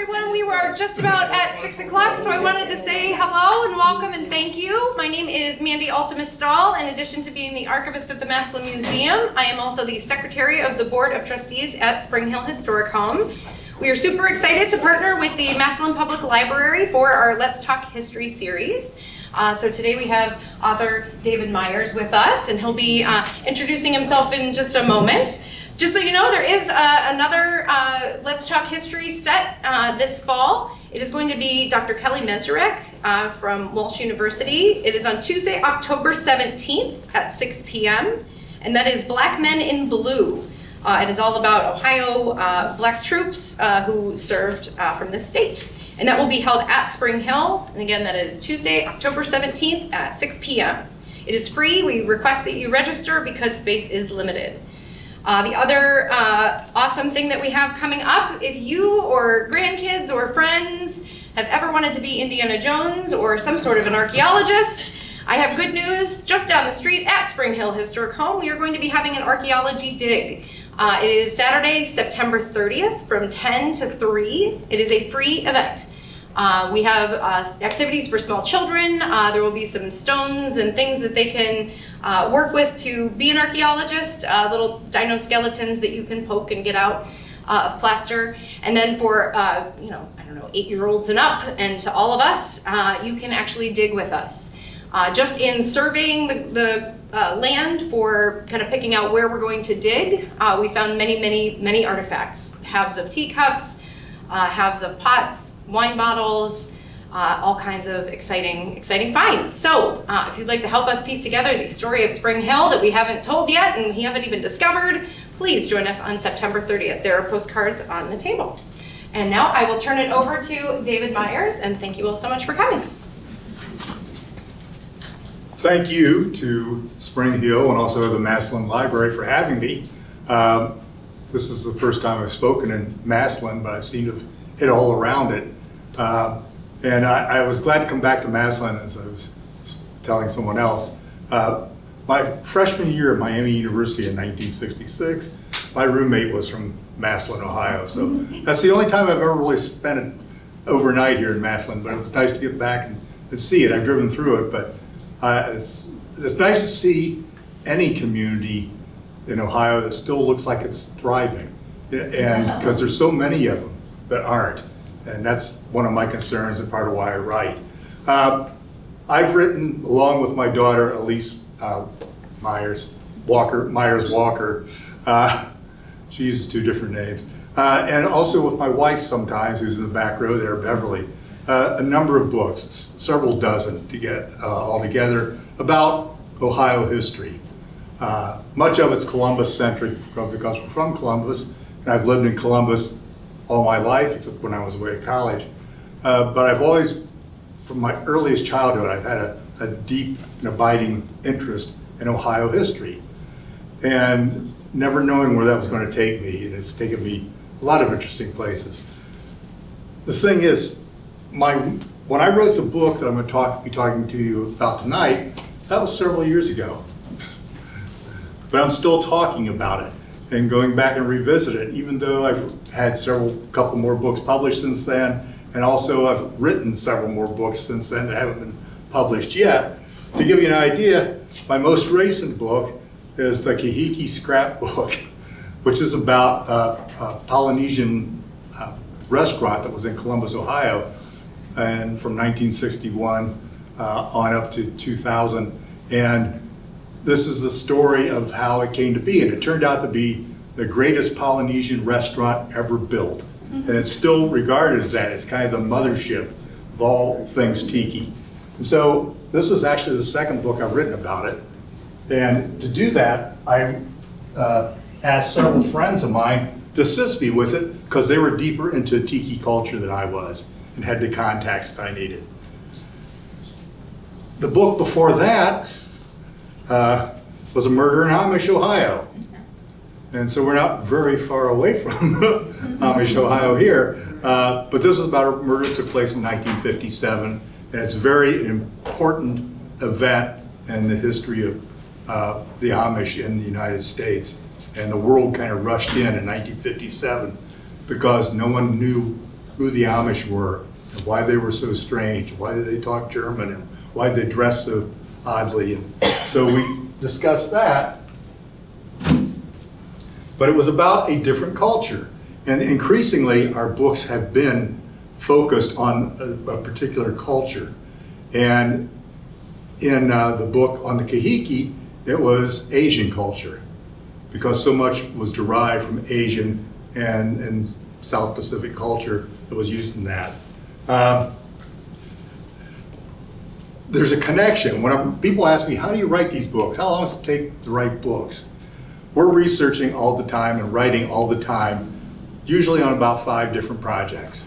everyone. We were just about at 6 o'clock, so I wanted to say hello and welcome and thank you. My name is Mandy Altimus-Stahl. In addition to being the archivist at the Massillon Museum, I am also the secretary of the Board of Trustees at Spring Hill Historic Home. We are super excited to partner with the Massillon Public Library for our Let's Talk History series. So today we have author David Meyers with us, and he'll be introducing himself in just a moment. Just so you know, there is another Let's Talk History set this fall. It is going to be Dr. Kelly Meserek from Walsh University. It is on Tuesday, October 17th at 6 p.m. And that is Black Men in Blue. It is all about Ohio black troops who served from this state. And that will be held at Spring Hill. And again, that is Tuesday, October 17th at 6 p.m. It is free. We request that you register because space is limited. The other awesome thing that we have coming up, if you or grandkids or friends have ever wanted to be Indiana Jones or some sort of an archaeologist, I have good news. Just down the street at Spring Hill Historic Home, we are going to be having an archaeology dig. It is Saturday, September 30th from 10 to 3. It is a free event. We have activities for small children. There will be some stones and things that they can work with to be an archaeologist, little dino skeletons that you can poke and get out of plaster. And then for, 8-year-olds and up, and to all of us, you can actually dig with us. Just in surveying the land for kind of picking out where we're going to dig, we found many artifacts. Halves of teacups, halves of pots, wine bottles, all kinds of exciting finds. So if you'd like to help us piece together the story of Spring Hill that we haven't told yet and we haven't even discovered, please join us on September 30th. There are postcards on the table. And now I will turn it over to David Meyers, and thank you all so much for coming. Thank you to Spring Hill and also the Massillon Library for having me. This is the first time I've spoken in Massillon, but I've seemed to have hit all around it. And I was glad to come back to Massillon, as I was telling someone else. My freshman year at Miami University in 1966, my roommate was from Massillon, Ohio. So that's the only time I've ever really spent it overnight here in Massillon, but it was nice to get back and see it. I've driven through it, but it's nice to see any community in Ohio that still looks like it's thriving, and because there's so many of them that aren't, and that's one of my concerns and part of why I write. I've written along with my daughter Elise Meyers Walker. She uses 2 different names, and also with my wife sometimes, who's in the back row there, Beverly. A number of books, several dozen to get all together, about Ohio history. Much of it's Columbus-centric because we're from Columbus, and I've lived in Columbus all my life, except when I was away at college. But I've always, from my earliest childhood, I've had a deep and abiding interest in Ohio history, and never knowing where that was going to take me, and it's taken me a lot of interesting places. The thing is, when I wrote the book that I'm going to be talking to you about tonight, that was several years ago. But I'm still talking about it and going back and revisit it, even though I've had couple more books published since then, and also I've written several more books since then that haven't been published yet. To give you an idea, my most recent book is the Kahiki Scrapbook, which is about a Polynesian restaurant that was in Columbus, Ohio, and from 1961 on up to 2000. And this is the story of how it came to be, and it turned out to be the greatest Polynesian restaurant ever built. And it's still regarded as that. It's kind of the mothership of all things tiki. And so this is actually the second book I've written about it. And to do that, I asked several friends of mine to assist me with it because they were deeper into tiki culture than I was and had the contacts that I needed. The book before that was A Murder in Amish, Ohio. And so we're not very far away from Amish, Ohio here. But this was about a murder that took place in 1957. And it's very important event in the history of the Amish in the United States. And the world kind of rushed in 1957 because no one knew who the Amish were, and why they were so strange, why did they talk German, and why they dress so oddly. And so we discussed that, but it was about a different culture. And increasingly, our books have been focused on a particular culture. And in the book on the Kahiki, it was Asian culture, because so much was derived from Asian and South Pacific culture that was used in that. There's a connection. When people ask me, how do you write these books? How long does it take to write books? We're researching all the time and writing all the time, usually on about 5 different projects.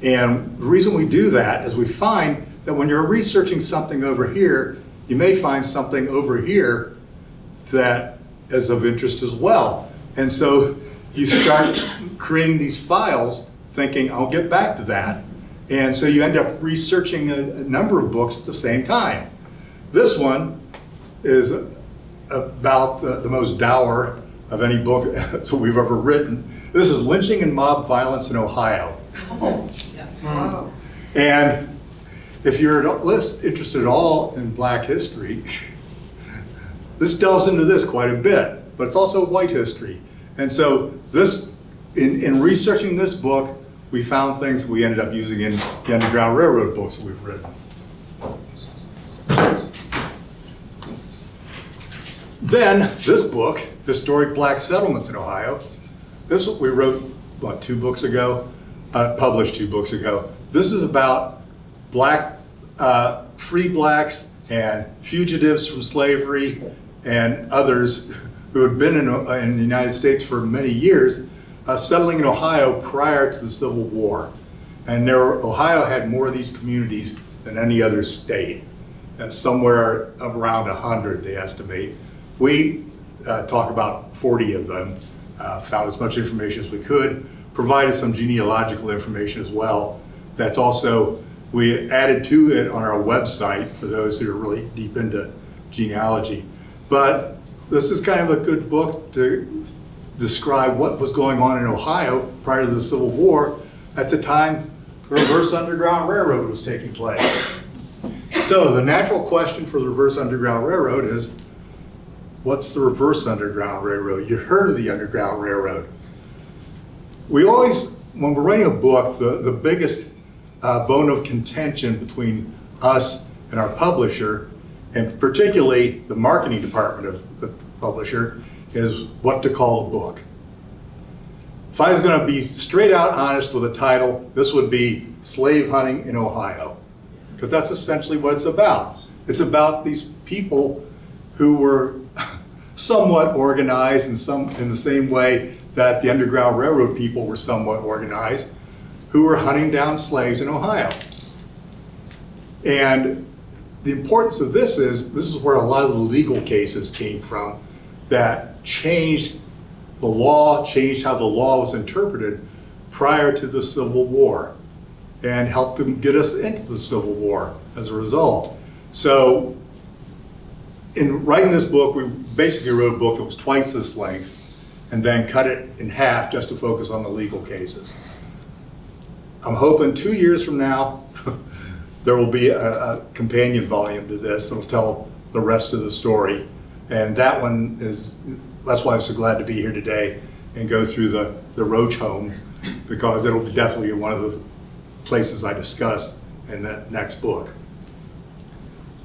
And the reason we do that is we find that when you're researching something over here, you may find something over here that is of interest as well. And so you start creating these files thinking, I'll get back to that. And so you end up researching a number of books at the same time. This one is about the most dour of any book that we've ever written. This is Lynching and Mob Violence in Ohio. Oh, yes. Wow. And if you're interested at all in Black history, this delves into this quite a bit, but it's also white history. And so this, in researching this book, we found things we ended up using in the Underground Railroad books that we've written. Then this book, Historic Black Settlements in Ohio, this we wrote, what, 2 books ago? Published 2 books ago. This is about free blacks and fugitives from slavery and others who had been in the United States for many years, settling in Ohio prior to the Civil War. And Ohio had more of these communities than any other state, somewhere around 100 they estimate. We talk about 40 of them, found as much information as we could, provided some genealogical information as well. That's also, we added to it on our website for those who are really deep into genealogy. But this is kind of a good book to describe what was going on in Ohio prior to the Civil War at the time the reverse Underground Railroad was taking place. So the natural question for the reverse Underground Railroad is, what's the reverse Underground Railroad? You heard of the Underground Railroad. We always, when we're writing a book, the biggest bone of contention between us and our publisher, and particularly the marketing department of the publisher, is what to call a book. If I was going to be straight out honest with a title, this would be Slave Hunting in Ohio, because that's essentially what it's about. It's about these people who were somewhat organized in the same way that the Underground Railroad people were somewhat organized, who were hunting down slaves in Ohio. And the importance of this is where a lot of the legal cases came from that changed the law, changed how the law was interpreted prior to the Civil War, and helped them get us into the Civil War as a result. So in writing this book, we basically wrote a book that was twice this length and then cut it in half just to focus on the legal cases. I'm hoping 2 years from now, there will be a companion volume to this that will tell the rest of the story. And that one is, that's why I'm so glad to be here today and go through the Roach home, because it'll be definitely one of the places I discuss in that next book.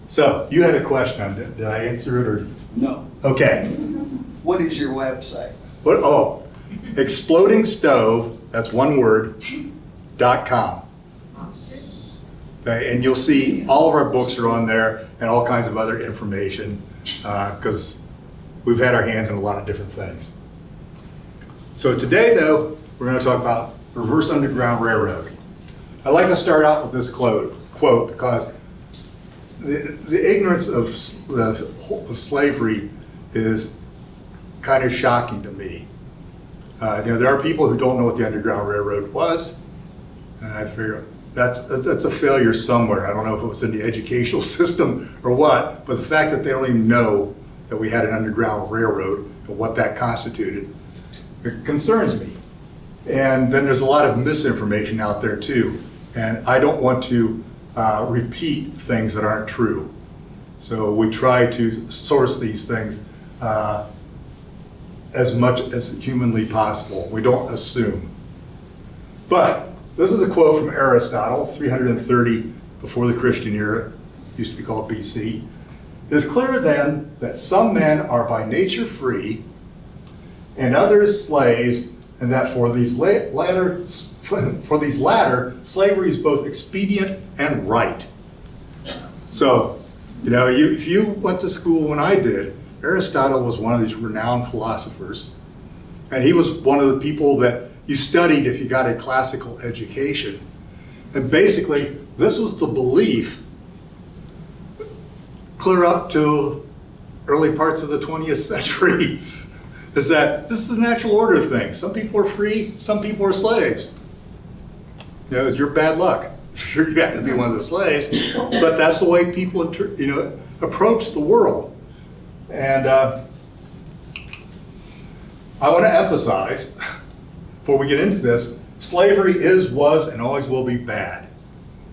So you had a question. Did I answer it or? No. Okay. What is your website? What? Oh, Exploding Stove, that's one word, .com. Okay, and you'll see all of our books are on there and all kinds of other information, because we've had our hands in a lot of different things. So today, though, we're going to talk about reverse Underground Railroad. I'd like to start out with this quote because the ignorance of slavery is kind of shocking to me. There are people who don't know what the Underground Railroad was, and I figure that's a failure somewhere. I don't know if it was in the educational system or what, but the fact that they don't even know that we had an Underground Railroad and what that constituted, it concerns me. And then there's a lot of misinformation out there too. And I don't want to repeat things that aren't true. So we try to source these things as much as humanly possible. We don't assume. But this is a quote from Aristotle, 330 before the Christian era, used to be called BC. It is clear then that some men are by nature free and others slaves, and that for these latter, slavery is both expedient and right. So, if you went to school when I did, Aristotle was one of these renowned philosophers, and he was one of the people that you studied if you got a classical education. And basically, this was the belief clear up to early parts of the 20th century, is that this is the natural order of things. Some people are free, some people are slaves. It's your bad luck. Sure, you happen to be one of the slaves, but that's the way people approach the world. And I want to emphasize, before we get into this, slavery is, was, and always will be bad.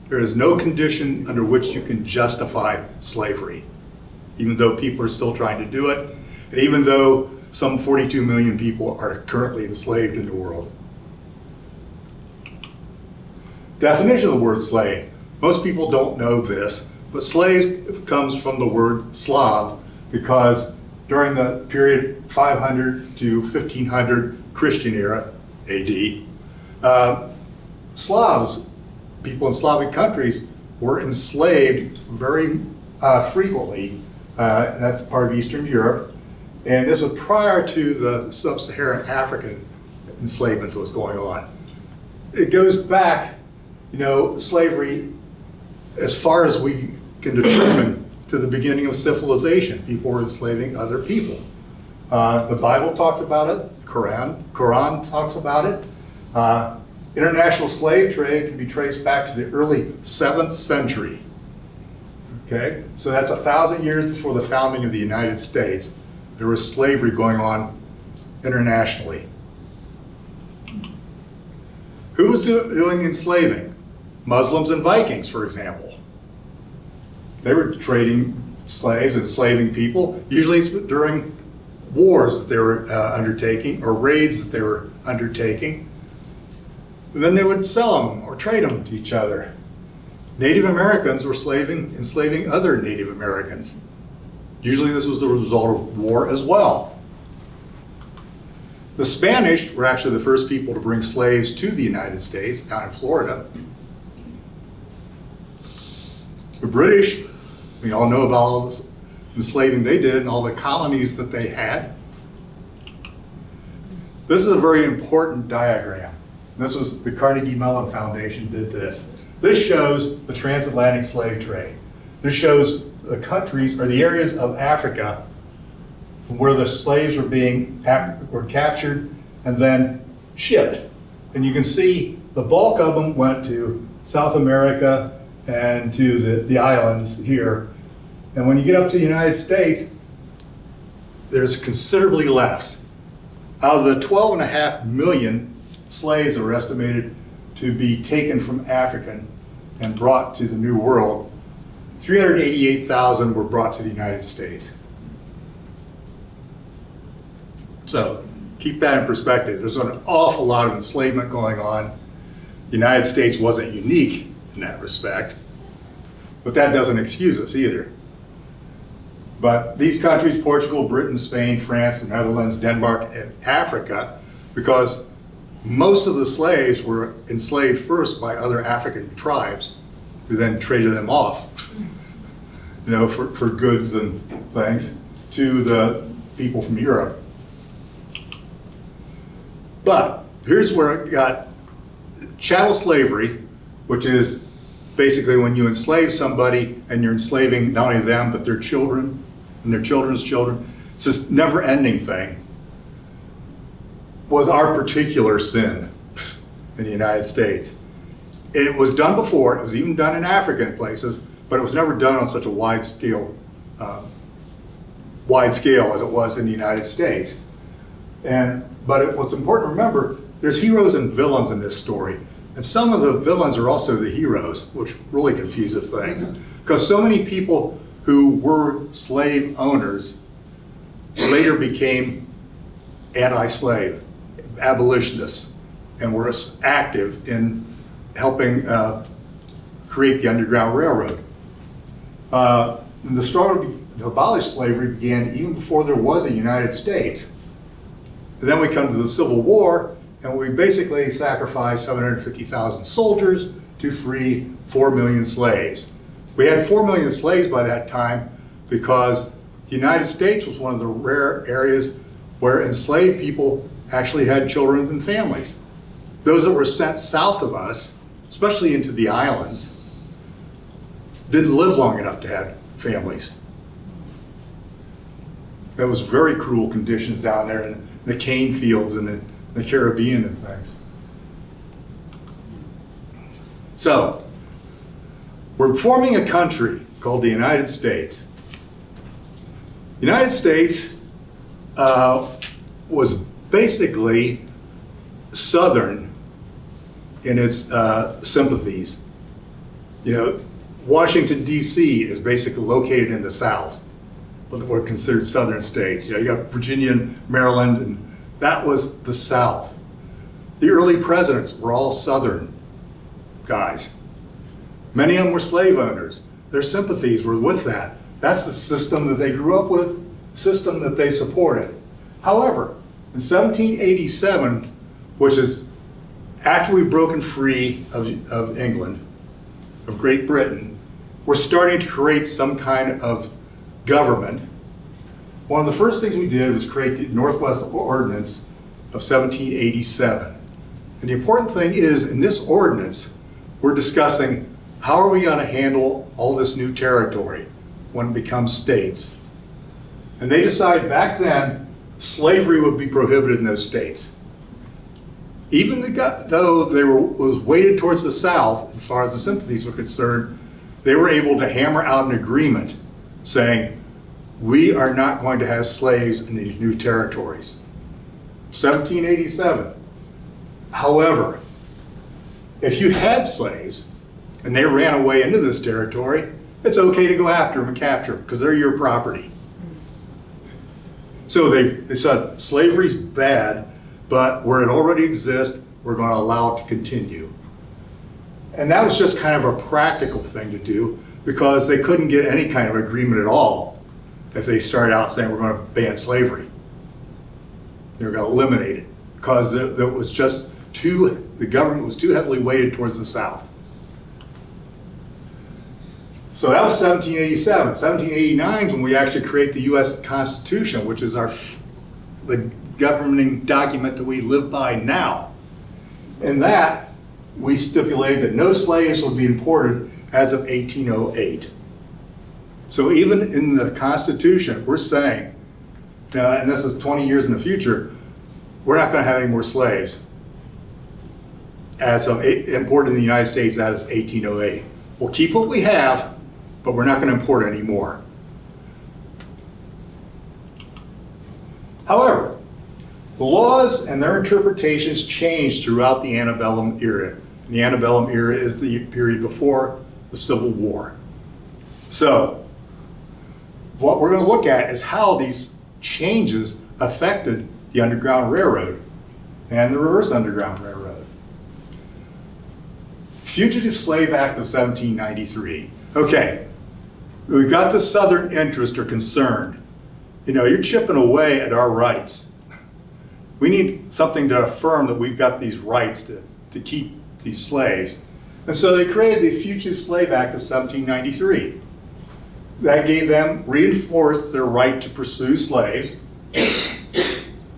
There is no condition under which you can justify slavery, even though people are still trying to do it, and even though some 42 million people are currently enslaved in the world. Definition of the word slave. Most people don't know this, but slave comes from the word Slav, because during the period 500 to 1500 Christian era, AD, Slavs, people in Slavic countries, were enslaved very frequently. That's part of Eastern Europe. And this was prior to the sub-Saharan African enslavement that was going on. It goes back, slavery, as far as we can determine, to the beginning of civilization. People were enslaving other people. The Bible talks about it, the Quran talks about it. International slave trade can be traced back to the early 7th century. Okay, so that's 1,000 years before the founding of the United States. There was slavery going on internationally. Who was doing enslaving? Muslims and Vikings, for example. They were trading slaves, enslaving people. Usually it's during wars that they were undertaking, or raids that they were undertaking. And then they would sell them or trade them to each other. Native Americans were enslaving other Native Americans. Usually this was a result of war as well. The Spanish were actually the first people to bring slaves to the United States, down in Florida. The British, we all know about all this enslaving they did and all the colonies that they had. This is a very important diagram. This was the Carnegie Mellon Foundation did this. This shows the transatlantic slave trade. This shows the countries or the areas of Africa where the slaves were captured and then shipped. And you can see the bulk of them went to South America and to the islands here. And when you get up to the United States, there's considerably less. Out of the 12.5 million slaves that were estimated to be taken from Africa and brought to the New World, 388,000 were brought to the United States. So keep that in perspective. There's an awful lot of enslavement going on. The United States wasn't unique in that respect, but that doesn't excuse us either. But these countries, Portugal, Britain, Spain, France, the Netherlands, Denmark, and Africa, because most of the slaves were enslaved first by other African tribes who then traded them off, for goods and things to the people from Europe. But here's where it got chattel slavery, which is basically when you enslave somebody and you're enslaving not only them, but their children and their children's children. It's this never-ending thing. Was our particular sin in the United States. It was done before, it was even done in African places, but it was never done on such a wide scale as it was in the United States. But it was important to remember, there's heroes and villains in this story. And some of the villains are also the heroes, which really confuses things. Because so many people who were slave owners later became anti-slave, abolitionists, and were active in helping create the Underground Railroad. And the struggle to abolish slavery began even before there was a United States. And then we come to the Civil War, and we basically sacrificed 750,000 soldiers to free 4 million slaves. We had 4 million slaves by that time because the United States was one of the rare areas where enslaved people actually had children and families. Those that were sent south of us, especially into the islands, didn't live long enough to have families. There was very cruel conditions down there in the cane fields and the Caribbean and things. So, we're forming a country called the United States. The United States was basically Southern in its sympathies. You know, Washington, D.C. is basically located in the South, what were considered Southern states. You know, you got Virginia and Maryland, and that was the South. The early presidents were all Southern guys. Many of them were slave owners. Their sympathies were with that. That's the system that they grew up with, system that they supported. However, in 1787, which is after we've broken free of England, of Great Britain, we're starting to create some kind of government. One of the first things we did was create the Northwest Ordinance of 1787. And the important thing is, in this ordinance, we're discussing how are we going to handle all this new territory when it becomes states. And they decided back then slavery would be prohibited in those states. Even though they was weighted towards the South, as far as the sympathies were concerned, they were able to hammer out an agreement saying, we are not going to have slaves in these new territories. 1787. However, if you had slaves and they ran away into this territory, it's okay to go after them and capture them because they're your property. So they said slavery's bad, but where it already exists, we're going to allow it to continue. And that was just kind of a practical thing to do because they couldn't get any kind of agreement at all if they started out saying we're going to ban slavery. They were going to eliminate it because it was just the government was too heavily weighted towards the South. So that was 1787. 1789 is when we actually create the U.S. Constitution, which is the governing document that we live by now. In that, we stipulated that no slaves would be imported as of 1808. So even in the Constitution, we're saying, and this is 20 years in the future, we're not going to have any more slaves as of imported in the United States as of 1808. We'll keep what we have, but we're not going to import any more. However, the laws and their interpretations changed throughout the antebellum era. And the antebellum era is the period before the Civil War. So, what we're going to look at is how these changes affected the Underground Railroad and the Reverse Underground Railroad. Fugitive Slave Act of 1793. Okay, we've got the Southern interest or concern. You know, you're chipping away at our rights. We need something to affirm that we've got these rights to keep these slaves. And so they created the Fugitive Slave Act of 1793. That gave them, reinforced their right to pursue slaves,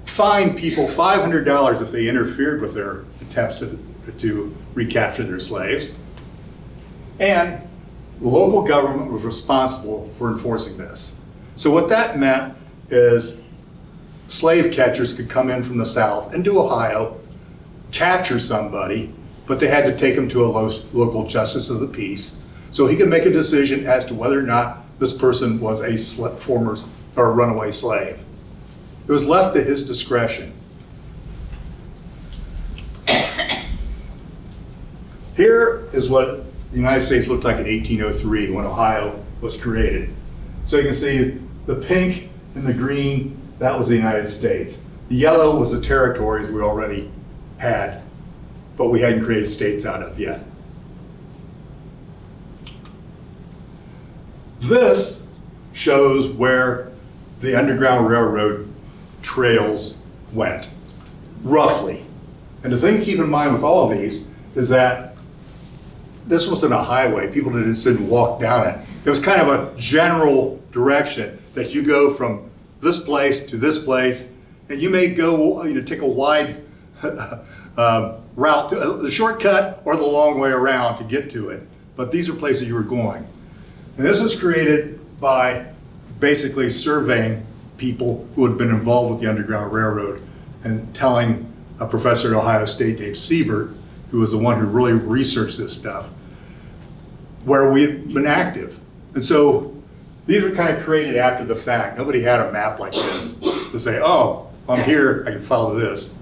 fined people $500 if they interfered with their attempts to recapture their slaves, and the local government was responsible for enforcing this. So what that meant is slave catchers could come in from the South into Ohio, capture somebody, but they had to take him to a local justice of the peace so he could make a decision as to whether or not this person was a former or runaway slave. It was left to his discretion. Here is what the United States looked like in 1803 when Ohio was created. So you can see the pink and the green, that was the United States. The yellow was the territories we already had, but we hadn't created states out of yet. This shows where the Underground Railroad trails went, roughly. And the thing to keep in mind with all of these is that this wasn't a highway. People didn't walk down it. It was kind of a general direction that you go from this place to this place, and you may go, take a wide route, the shortcut or the long way around to get to it. But these are places you were going. And this was created by basically surveying people who had been involved with the Underground Railroad and telling a professor at Ohio State, Dave Siebert, who was the one who really researched this stuff, where we had been active. And so these were kind of created after the fact. Nobody had a map like this to say, oh, I'm here, I can follow this.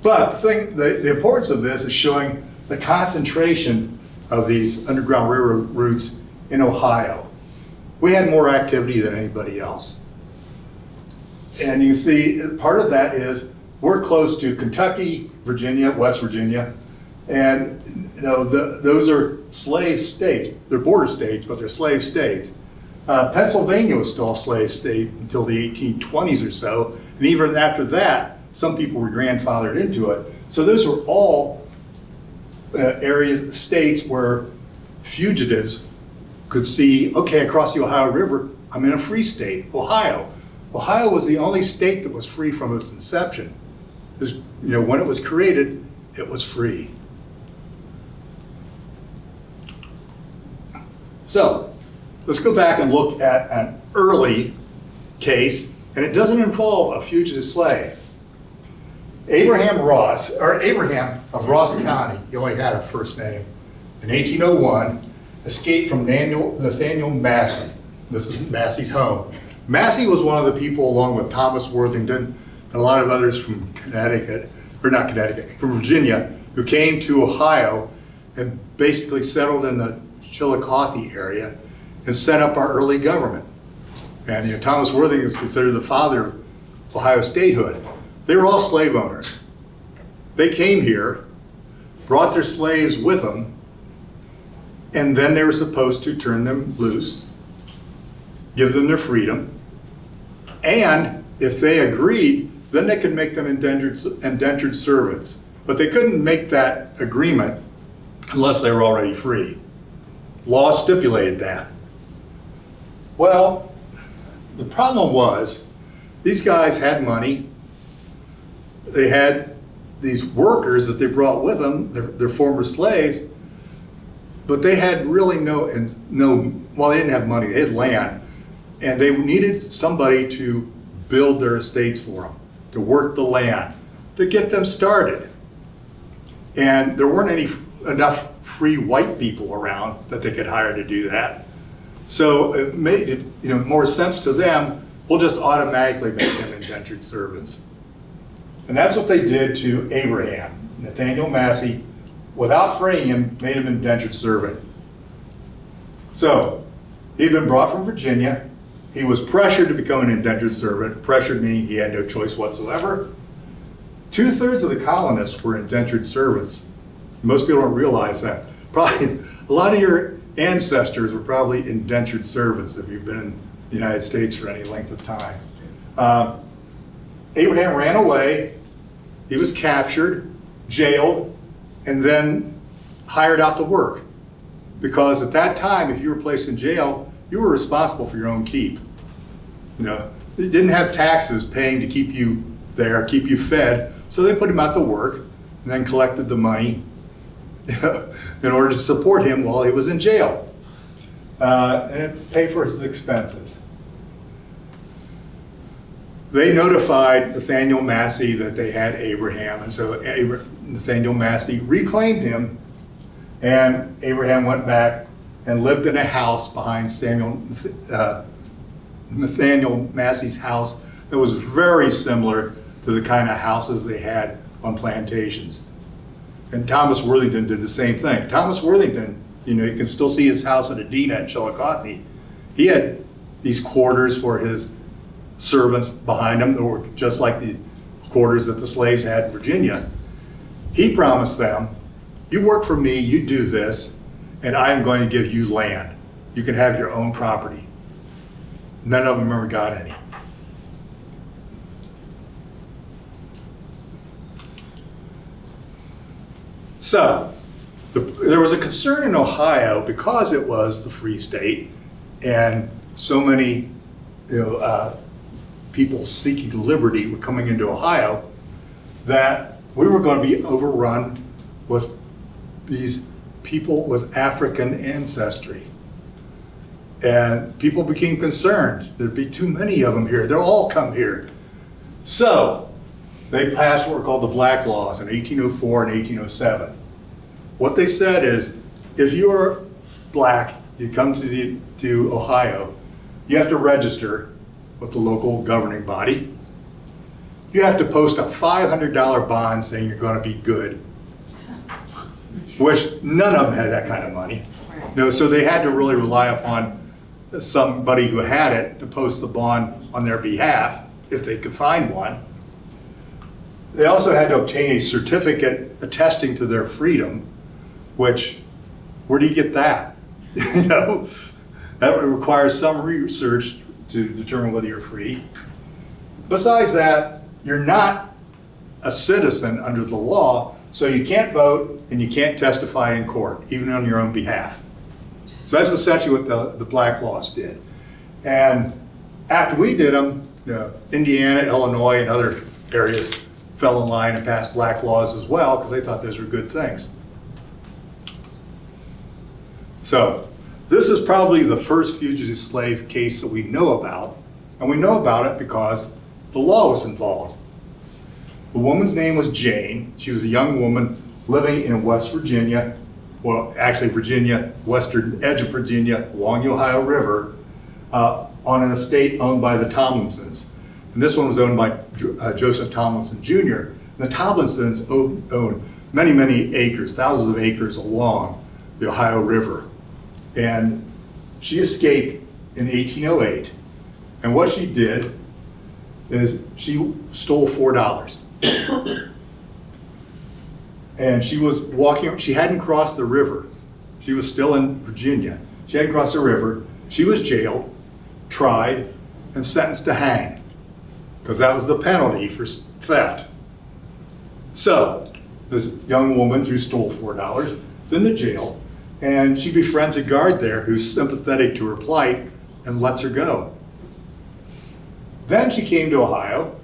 But the importance of this is showing the concentration of these Underground Railroad routes in Ohio. We had more activity than anybody else. And you see, part of that is we're close to Kentucky, Virginia, West Virginia, and those are slave states. They're border states, but they're slave states. Pennsylvania was still a slave state until the 1820s or so, and even after that, some people were grandfathered into it. So those were all areas, states where fugitives could see, okay, across the Ohio River, I'm in a free state, Ohio. Ohio was the only state that was free from its inception. When it was created, it was free. So, let's go back and look at an early case, and it doesn't involve a fugitive slave. Abraham of Ross County, he only had a first name, in 1801, escaped from Nathaniel Massey. This is Massey's home. Massey was one of the people, along with Thomas Worthington and a lot of others from from Virginia, who came to Ohio and basically settled in the Chillicothe area and set up our early government. And Thomas Worthington is considered the father of Ohio statehood. They were all slave owners. They came here, brought their slaves with them, and then they were supposed to turn them loose, give them their freedom, and if they agreed, then they could make them indentured servants. But they couldn't make that agreement unless they were already free. Law stipulated that. Well, the problem was, these guys had money. They had these workers that they brought with them, their former slaves, but they had really they didn't have money, they had land, and they needed somebody to build their estates for them, to work the land, to get them started. And there weren't enough free white people around that they could hire to do that. So it made it more sense to them, we'll just automatically make them indentured servants. And that's what they did to Abraham. Nathaniel Massey, without freeing him, made him indentured servant. So, he'd been brought from Virginia. He was pressured to become an indentured servant. Pressured meaning he had no choice whatsoever. 2/3 of the colonists were indentured servants. Most people don't realize that. Probably a lot of your ancestors were probably indentured servants if you've been in the United States for any length of time. Abraham ran away. He was captured, jailed, and then hired out to work. Because at that time, if you were placed in jail, you were responsible for your own keep. You didn't have taxes paying to keep you there, keep you fed, so they put him out to work and then collected the money in order to support him while he was in jail. And it paid for his expenses. They notified Nathaniel Massey that they had Abraham, and so Nathaniel Massey reclaimed him, and Abraham went back and lived in a house behind Nathaniel Massey's house that was very similar to the kind of houses they had on plantations. And Thomas Worthington did the same thing. Thomas Worthington, you know, you can still see his house at Edina in Chillicothe. He had these quarters for his servants behind him that were just like the quarters that the slaves had in Virginia. He promised them, you work for me, you do this, and I am going to give you land. You can have your own property. None of them ever got any. So, there was a concern in Ohio because it was the free state and so many people seeking liberty were coming into Ohio that we were going to be overrun with these people with African ancestry. And people became concerned. There'd be too many of them here. They'll all come here. So they passed what were called the Black Laws in 1804 and 1807. What they said is, if you're black, you come to Ohio, you have to register with the local governing body. You have to post a $500 bond saying you're going to be good, which none of them had that kind of money. No, so they had to really rely upon somebody who had it to post the bond on their behalf, if they could find one. They also had to obtain a certificate attesting to their freedom, which, where do you get that? You know, that requires some research to determine whether you're free. Besides that, you're not a citizen under the law, so you can't vote and you can't testify in court, even on your own behalf. So that's essentially what the Black Laws did. And after we did them, Indiana, Illinois, and other areas fell in line and passed Black Laws as well because they thought those were good things. So this is probably the first fugitive slave case that we know about, and we know about it because the law was involved. The woman's name was Jane. She was a young woman living in West Virginia, well, actually Virginia, western edge of Virginia, along the Ohio River, on an estate owned by the Tomlinsons. And this one was owned by Joseph Tomlinson Jr. And the Tomlinsons owned many, many acres, thousands of acres along the Ohio River. And she escaped in 1808. And what she did is she stole $4. And she was walking, she hadn't crossed the river. She was still in Virginia. She hadn't crossed the river. She was jailed, tried, and sentenced to hang, because that was the penalty for theft. So this young woman who stole $4 is in the jail, and she befriends a guard there who's sympathetic to her plight and lets her go. Then she came to Ohio,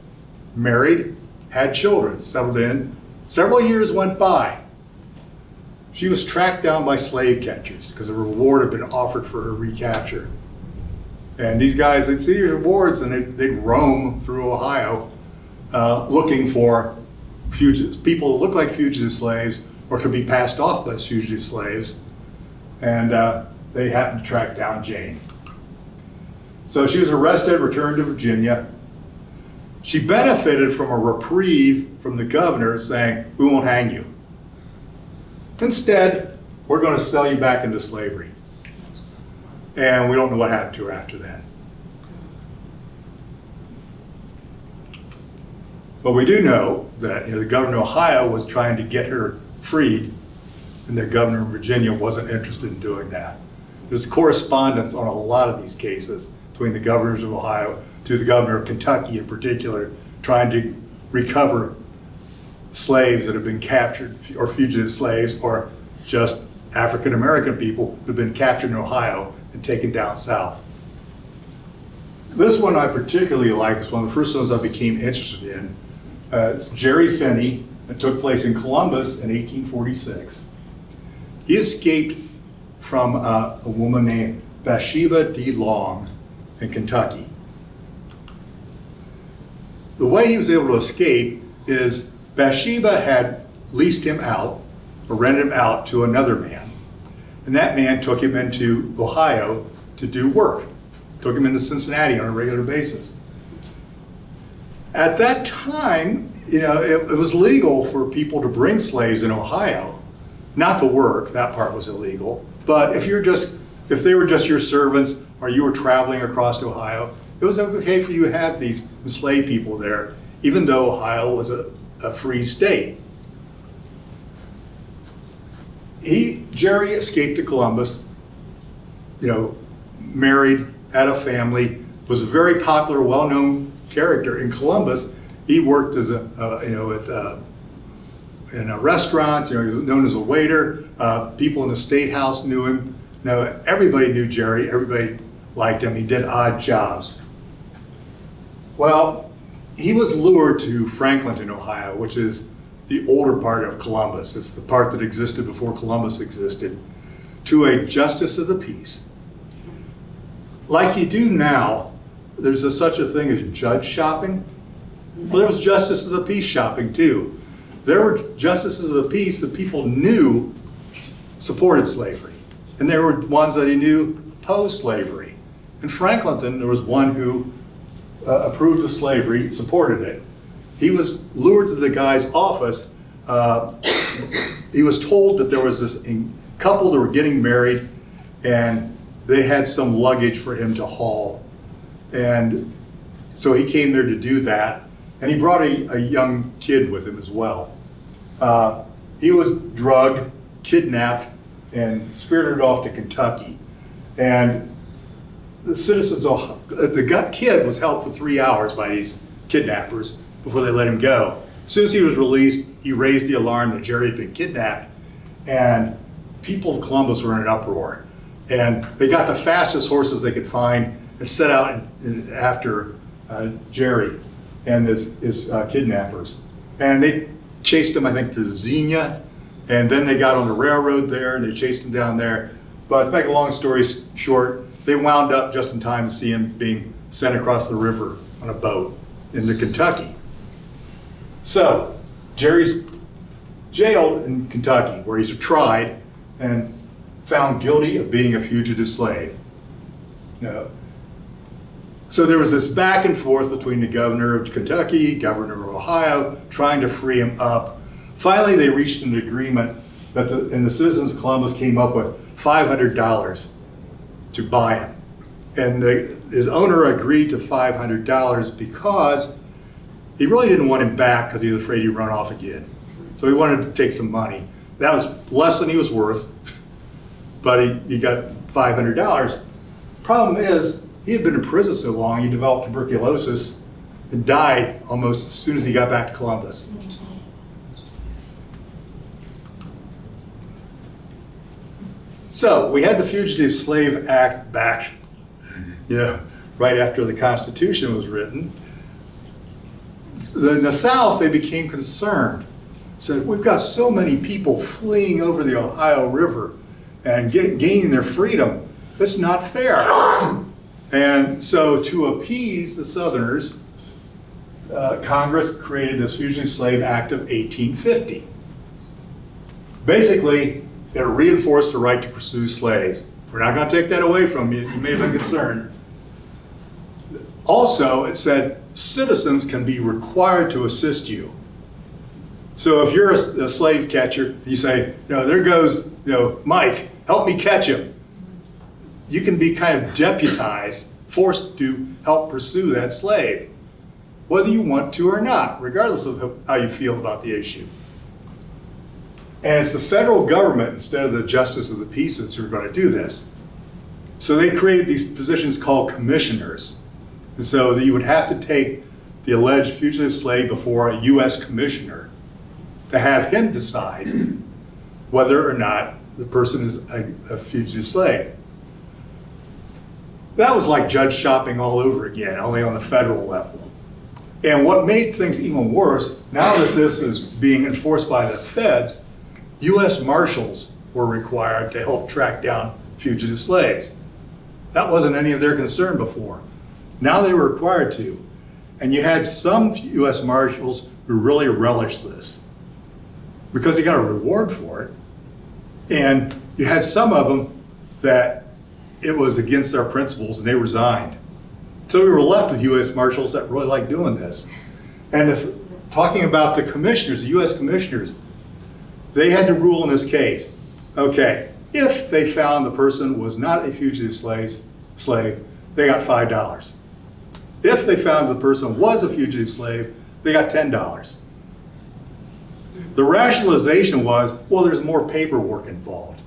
married, had children, settled in. Several years went by. She was tracked down by slave catchers because a reward had been offered for her recapture. And these guys, they'd see the rewards and they'd roam through Ohio looking for fugitives, people who look like fugitive slaves or could be passed off as fugitive slaves. And they happened to track down Jane. So she was arrested, returned to Virginia. She benefited from a reprieve from the governor saying, we won't hang you. Instead, we're going to sell you back into slavery. And we don't know what happened to her after that. But we do know that the governor of Ohio was trying to get her freed, and the governor of Virginia wasn't interested in doing that. There's correspondence on a lot of these cases between the governors of Ohio to the governor of Kentucky in particular, trying to recover slaves that have been captured, or fugitive slaves, or just African American people that have been captured in Ohio and taken down south. This one I particularly like. It's one of the first ones I became interested in. It's Jerry Finney. It took place in Columbus in 1846. He escaped from a woman named Bathsheba D. Long in Kentucky. The way he was able to escape is Bathsheba had leased him out, or rented him out to another man. And that man took him into Ohio to do work. Took him into Cincinnati on a regular basis. At that time, it was legal for people to bring slaves in Ohio, not to work, that part was illegal, but if they were just your servants or you were traveling across Ohio, it was okay for you to have these enslaved people there, even though Ohio was a free state. Jerry escaped to Columbus, married, had a family, was a very popular, well-known character in Columbus. He worked as in a restaurant, he was known as a waiter. People in the State House knew him. Everybody knew Jerry, everybody liked him. He did odd jobs. Well, he was lured to Franklinton, Ohio, which is the older part of Columbus. It's the part that existed before Columbus existed, to a justice of the peace. Like you do now, there's such a thing as judge shopping. Well, there was justice of the peace shopping too. There were justices of the peace that people knew supported slavery, and there were ones that he knew opposed slavery. In Franklinton, there was one who approved of slavery, supported it. He was lured to the guy's office. He was told that there was this couple that were getting married, and they had some luggage for him to haul. And so he came there to do that. And he brought a young kid with him as well. He was drugged, kidnapped, and spirited off to Kentucky. And the kid was held for 3 hours by these kidnappers before they let him go. As soon as he was released, he raised the alarm that Jerry had been kidnapped, and people of Columbus were in an uproar. And they got the fastest horses they could find and set out after Jerry and his kidnappers. And they chased him, I think, to Xenia, and then they got on the railroad there and they chased him down there. But to make a long story short, they wound up just in time to see him being sent across the river on a boat into Kentucky. So Jerry's jailed in Kentucky, where he's tried and found guilty of being a fugitive slave. So there was this back and forth between the governor of Kentucky, governor of Ohio, trying to free him up. Finally, they reached an agreement and the citizens of Columbus came up with $500 to buy him. And his owner agreed to $500 because he really didn't want him back because he was afraid he'd run off again. So he wanted to take some money. That was less than he was worth, but he got $500. Problem is, he had been in prison so long, he developed tuberculosis and died almost as soon as he got back to Columbus. So we had the Fugitive Slave Act back, right after the Constitution was written. In the South, they became concerned. Said, we've got so many people fleeing over the Ohio River and gaining their freedom. It's not fair. And so to appease the Southerners, Congress created this Fugitive Slave Act of 1850. Basically, it reinforced the right to pursue slaves. We're not going to take that away from you. You may have been concerned. Also, it said citizens can be required to assist you. So if you're a slave catcher, you say, there goes, Mike, help me catch him. You can be kind of deputized, forced to help pursue that slave, whether you want to or not, regardless of how you feel about the issue. And it's the federal government, instead of the justice of the peace, who are going to do this. So they created these positions called commissioners. And so that you would have to take the alleged fugitive slave before a U.S. commissioner to have him decide whether or not the person is a fugitive slave. That was like judge shopping all over again, only on the federal level. And what made things even worse, now that this is being enforced by the feds, U.S. Marshals were required to help track down fugitive slaves. That wasn't any of their concern before. Now they were required to. And you had some U.S. Marshals who really relished this because they got a reward for it. And you had some of them that it was against their principles and they resigned. So we were left with U.S. Marshals that really liked doing this. And talking about the commissioners, the U.S. commissioners, they had to rule in this case. Okay, if they found the person was not a fugitive slave, they got $5. If they found the person was a fugitive slave, they got $10. The rationalization was, well, there's more paperwork involved.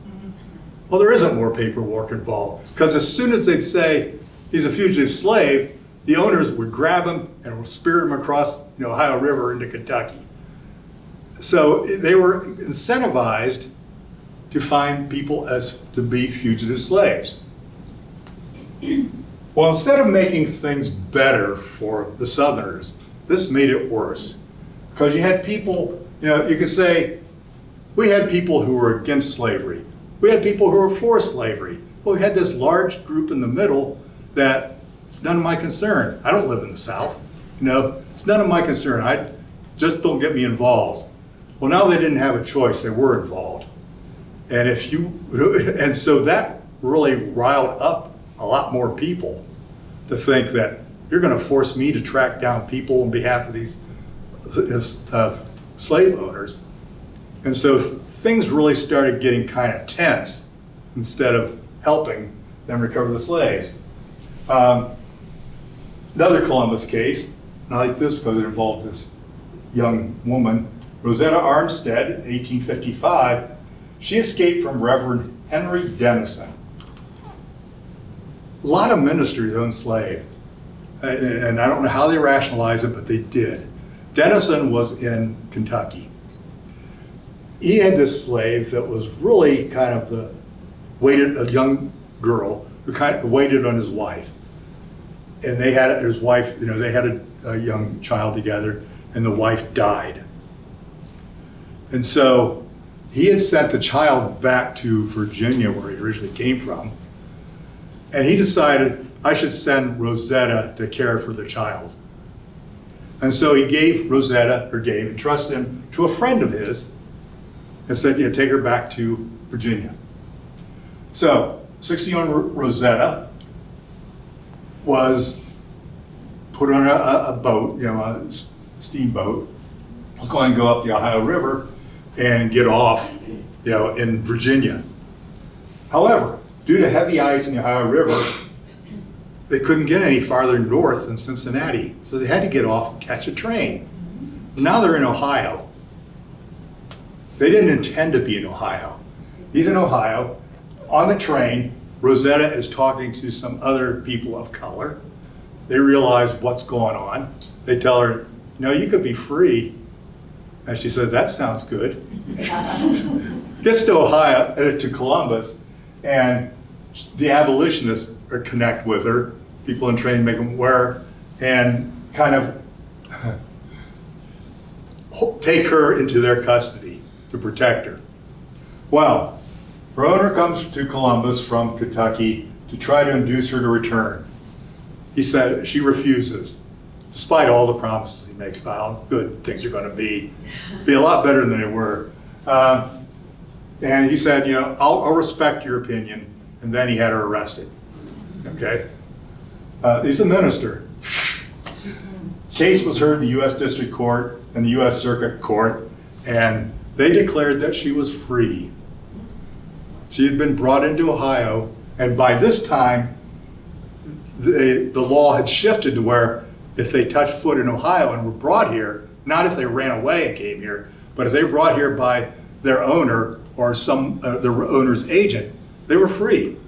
Well, there isn't more paperwork involved, because as soon as they'd say he's a fugitive slave, the owners would grab him and spirit him across the Ohio River into Kentucky. So they were incentivized to find people as to be fugitive slaves. Well, instead of making things better for the Southerners, this made it worse. Because you had people, you could say, we had people who were against slavery. We had people who were for slavery. Well, we had this large group in the middle that it's none of my concern. I don't live in the South. It's none of my concern. Just don't get me involved. Well, now they didn't have a choice. They were involved. And so that really riled up a lot more people to think that you're going to force me to track down people on behalf of these slave owners. And so things really started getting kind of tense instead of helping them recover the slaves. Another Columbus case, not like this because it involved this young woman, Rosetta Armstead, in 1855, she escaped from Reverend Henry Dennison. A lot of ministers owned slaves, and I don't know how they rationalize it, but they did. Dennison was in Kentucky. He had this slave that was really kind of a young girl who kind of waited on his wife. And they had his wife, they had a young child together, and the wife died. And so he had sent the child back to Virginia, where he originally came from, and he decided, I should send Rosetta to care for the child. And so he gave entrusted him to a friend of his, and said, take her back to Virginia. So 60-year-old Rosetta was put on a boat, a steamboat, was going to go up the Ohio River and get off, in Virginia. However, due to heavy ice in the Ohio River, they couldn't get any farther north than Cincinnati, so they had to get off and catch a train. Now they're in Ohio. They didn't intend to be in Ohio. He's in Ohio. On the train, Rosetta is talking to some other people of color. They realize what's going on. They tell her, you could be free. And she said, that sounds good. Gets to Ohio, to Columbus, and the abolitionists connect with her. People in train make them aware, and kind of take her into their custody to protect her. Well, her owner comes to Columbus from Kentucky to try to induce her to return. He said she refuses, despite all the promises he makes about how good things are going to be a lot better than they were. And he said, I'll respect your opinion, and then he had her arrested. Okay? He's a minister. Case was heard in the U.S. District Court and the U.S. Circuit Court, and they declared that she was free. She had been brought into Ohio, and by this time, the law had shifted to where if they touched foot in Ohio and were brought here, not if they ran away and came here, but if they were brought here by their owner or their owner's agent, they were free.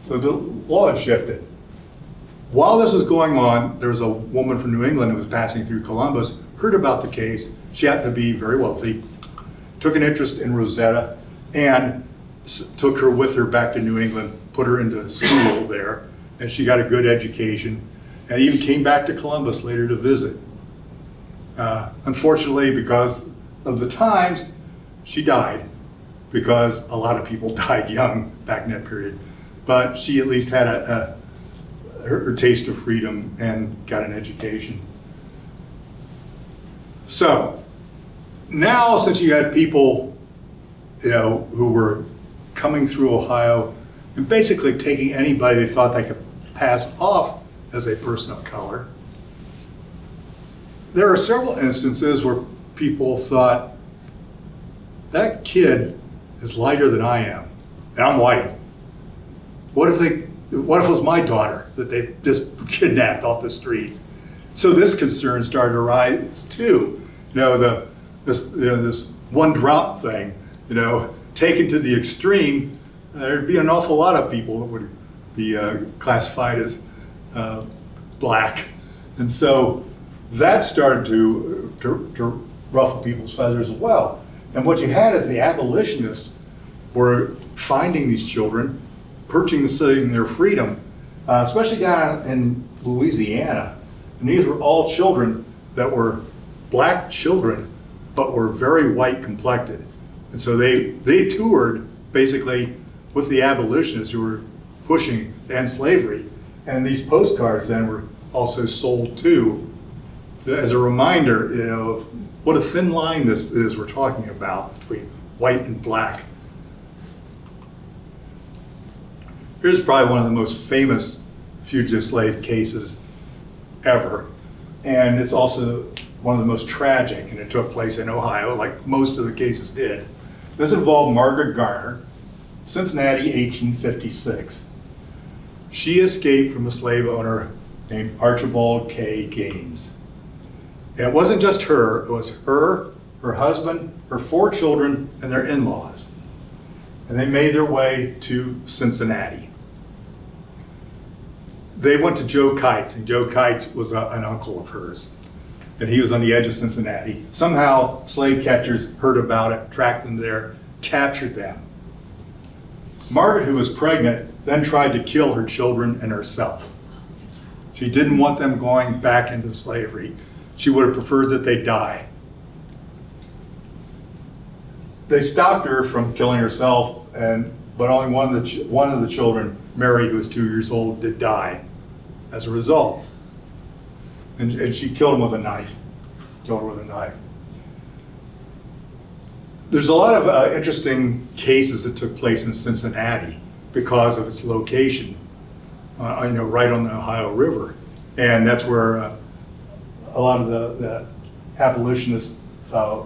So the law had shifted. While this was going on, there was a woman from New England who was passing through Columbus, heard about the case. She happened to be very wealthy, took an interest in Rosetta, and took her with her back to New England, put her into school there, and she got a good education, and even came back to Columbus later to visit. Unfortunately, because of the times, she died, because a lot of people died young back in that period. But she at least had her taste of freedom and got an education. So now, since you had people, who were coming through Ohio and basically taking anybody they thought they could pass off as a person of color, there are several instances where people thought, that kid is lighter than I am, and I'm white. What if it was my daughter that they just kidnapped off the streets? So this concern started to rise too. This one drop thing, taken to the extreme, there'd be an awful lot of people that would be classified as black. And so that started to ruffle people's feathers as well. And what you had is the abolitionists were finding these children, purchasing their freedom, especially down in Louisiana. And these were all children that were black children, but were very white complected. And so they toured basically with the abolitionists who were pushing to end slavery. And these postcards then were also sold too, as a reminder, of what a thin line this is we're talking about between white and black. Here's probably one of the most famous fugitive slave cases ever. And it's also one of the most tragic, and it took place in Ohio, like most of the cases did. This involved Margaret Garner, Cincinnati, 1856. She escaped from a slave owner named Archibald K. Gaines. And it wasn't just her, it was her husband, her 4 children, and their in-laws. And they made their way to Cincinnati. They went to Joe Kites, and Joe Kites was an uncle of hers. And he was on the edge of Cincinnati. Somehow, slave catchers heard about it, tracked them there, captured them. Margaret, who was pregnant, then tried to kill her children and herself. She didn't want them going back into slavery. She would have preferred that they die. They stopped her from killing herself, but only one of the children, Mary, who was 2 years old, did die as a result. And she killed him with a knife. Killed her with a knife. There's a lot of interesting cases that took place in Cincinnati because of its location, right on the Ohio River. And that's where a lot of the abolitionists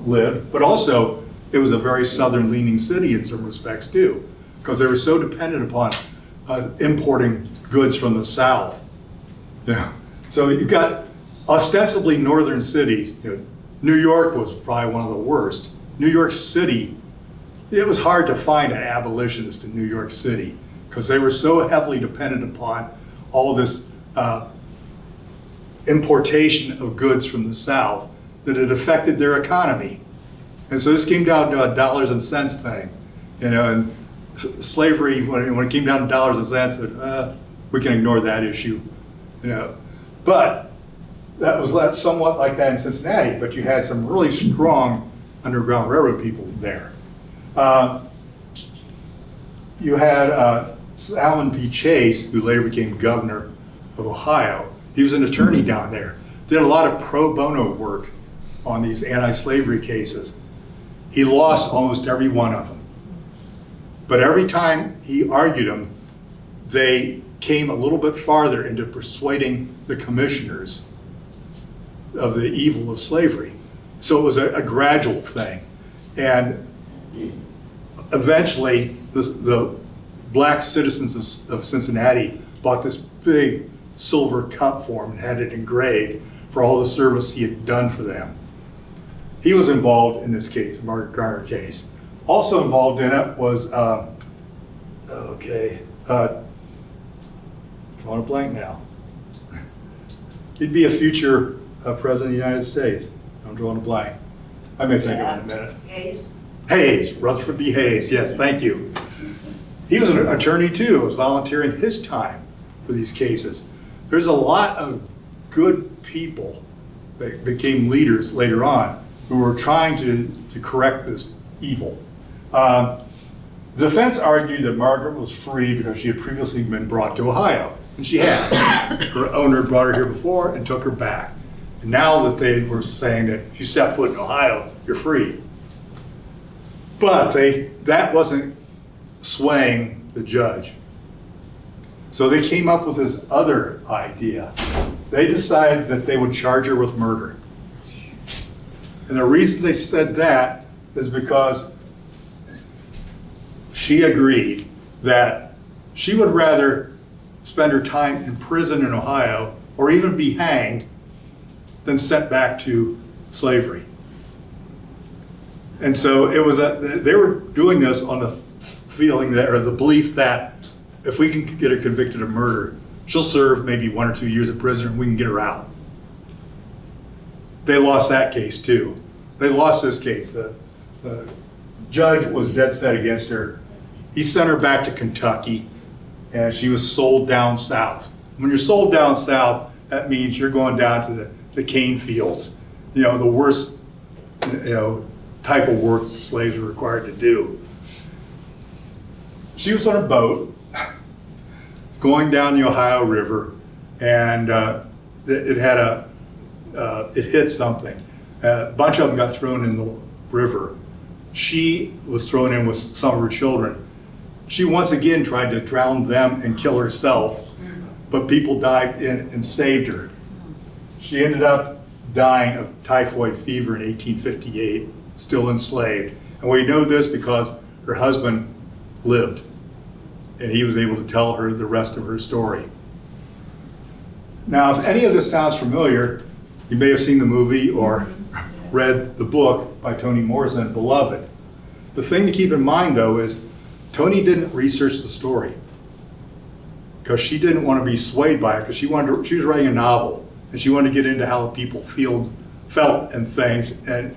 lived. But also, it was a very southern-leaning city in some respects too, because they were so dependent upon importing goods from the South. So you've got ostensibly northern cities. New York was probably one of the worst. New York City, it was hard to find an abolitionist in New York City because they were so heavily dependent upon all this importation of goods from the South that it affected their economy. And so this came down to a dollars and cents thing, and slavery, when it came down to dollars and cents, we can ignore that issue, But that was somewhat like that in Cincinnati, but you had some really strong Underground Railroad people there. You had Allen P. Chase, who later became governor of Ohio. He was an attorney down there. Did a lot of pro bono work on these anti-slavery cases. He lost almost every one of them. But every time he argued them, they came a little bit farther into persuading the commissioners of the evil of slavery. So it was a gradual thing. And eventually, the black citizens of Cincinnati bought this big silver cup for him and had it engraved for all the service he had done for them. He was involved in this case, the Margaret Garner case. Also involved in it was, drawing a blank now. He'd be a future president of the United States. I'm drawing a blank. I may think of it in a minute. Hayes, Rutherford B. Hayes, yes, thank you. He was an attorney too, was volunteering his time for these cases. There's a lot of good people that became leaders later on who were trying to correct this evil. The defense argued that Margaret was free because she had previously been brought to Ohio, and she had. Her owner brought her here before and took her back. And now that they were saying that if you step foot in Ohio, you're free. But that wasn't swaying the judge. So they came up with this other idea. They decided that they would charge her with murder. And the reason they said that is because she agreed that she would rather spend her time in prison in Ohio or even be hanged than sent back to slavery. And so it was they were doing this on the feeling that, or the belief that if we can get her convicted of murder, she'll serve maybe 1 or 2 years in prison and we can get her out. They lost that case too. They lost this case. The judge was dead set against her. He sent her back to Kentucky and she was sold down south. When you're sold down south, that means you're going down to the cane fields, the worst, type of work slaves were required to do. She was on a boat going down the Ohio River, and it hit something. A bunch of them got thrown in the river. She was thrown in with some of her children. She once again tried to drown them and kill herself, but people dived in and saved her. She ended up dying of typhoid fever in 1858, still enslaved. And we know this because her husband lived, and he was able to tell her the rest of her story. Now, if any of this sounds familiar, you may have seen the movie or read the book by Toni Morrison, Beloved. The thing to keep in mind, though, is Toni didn't research the story because she didn't want to be swayed by it, because she was writing a novel and she wanted to get into how people felt and things, and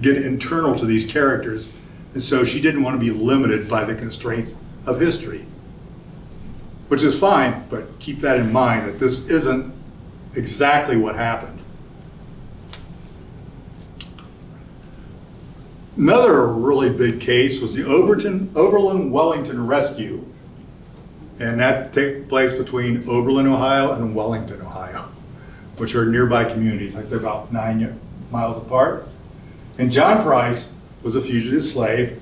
get internal to these characters. And so she didn't want to be limited by the constraints of history, which is fine, but keep that in mind that this isn't exactly what happened. Another really big case was the Oberlin-Wellington rescue, and that took place between Oberlin, Ohio and Wellington, Ohio, which are nearby communities, like they're about 9 miles apart. And John Price was a fugitive slave.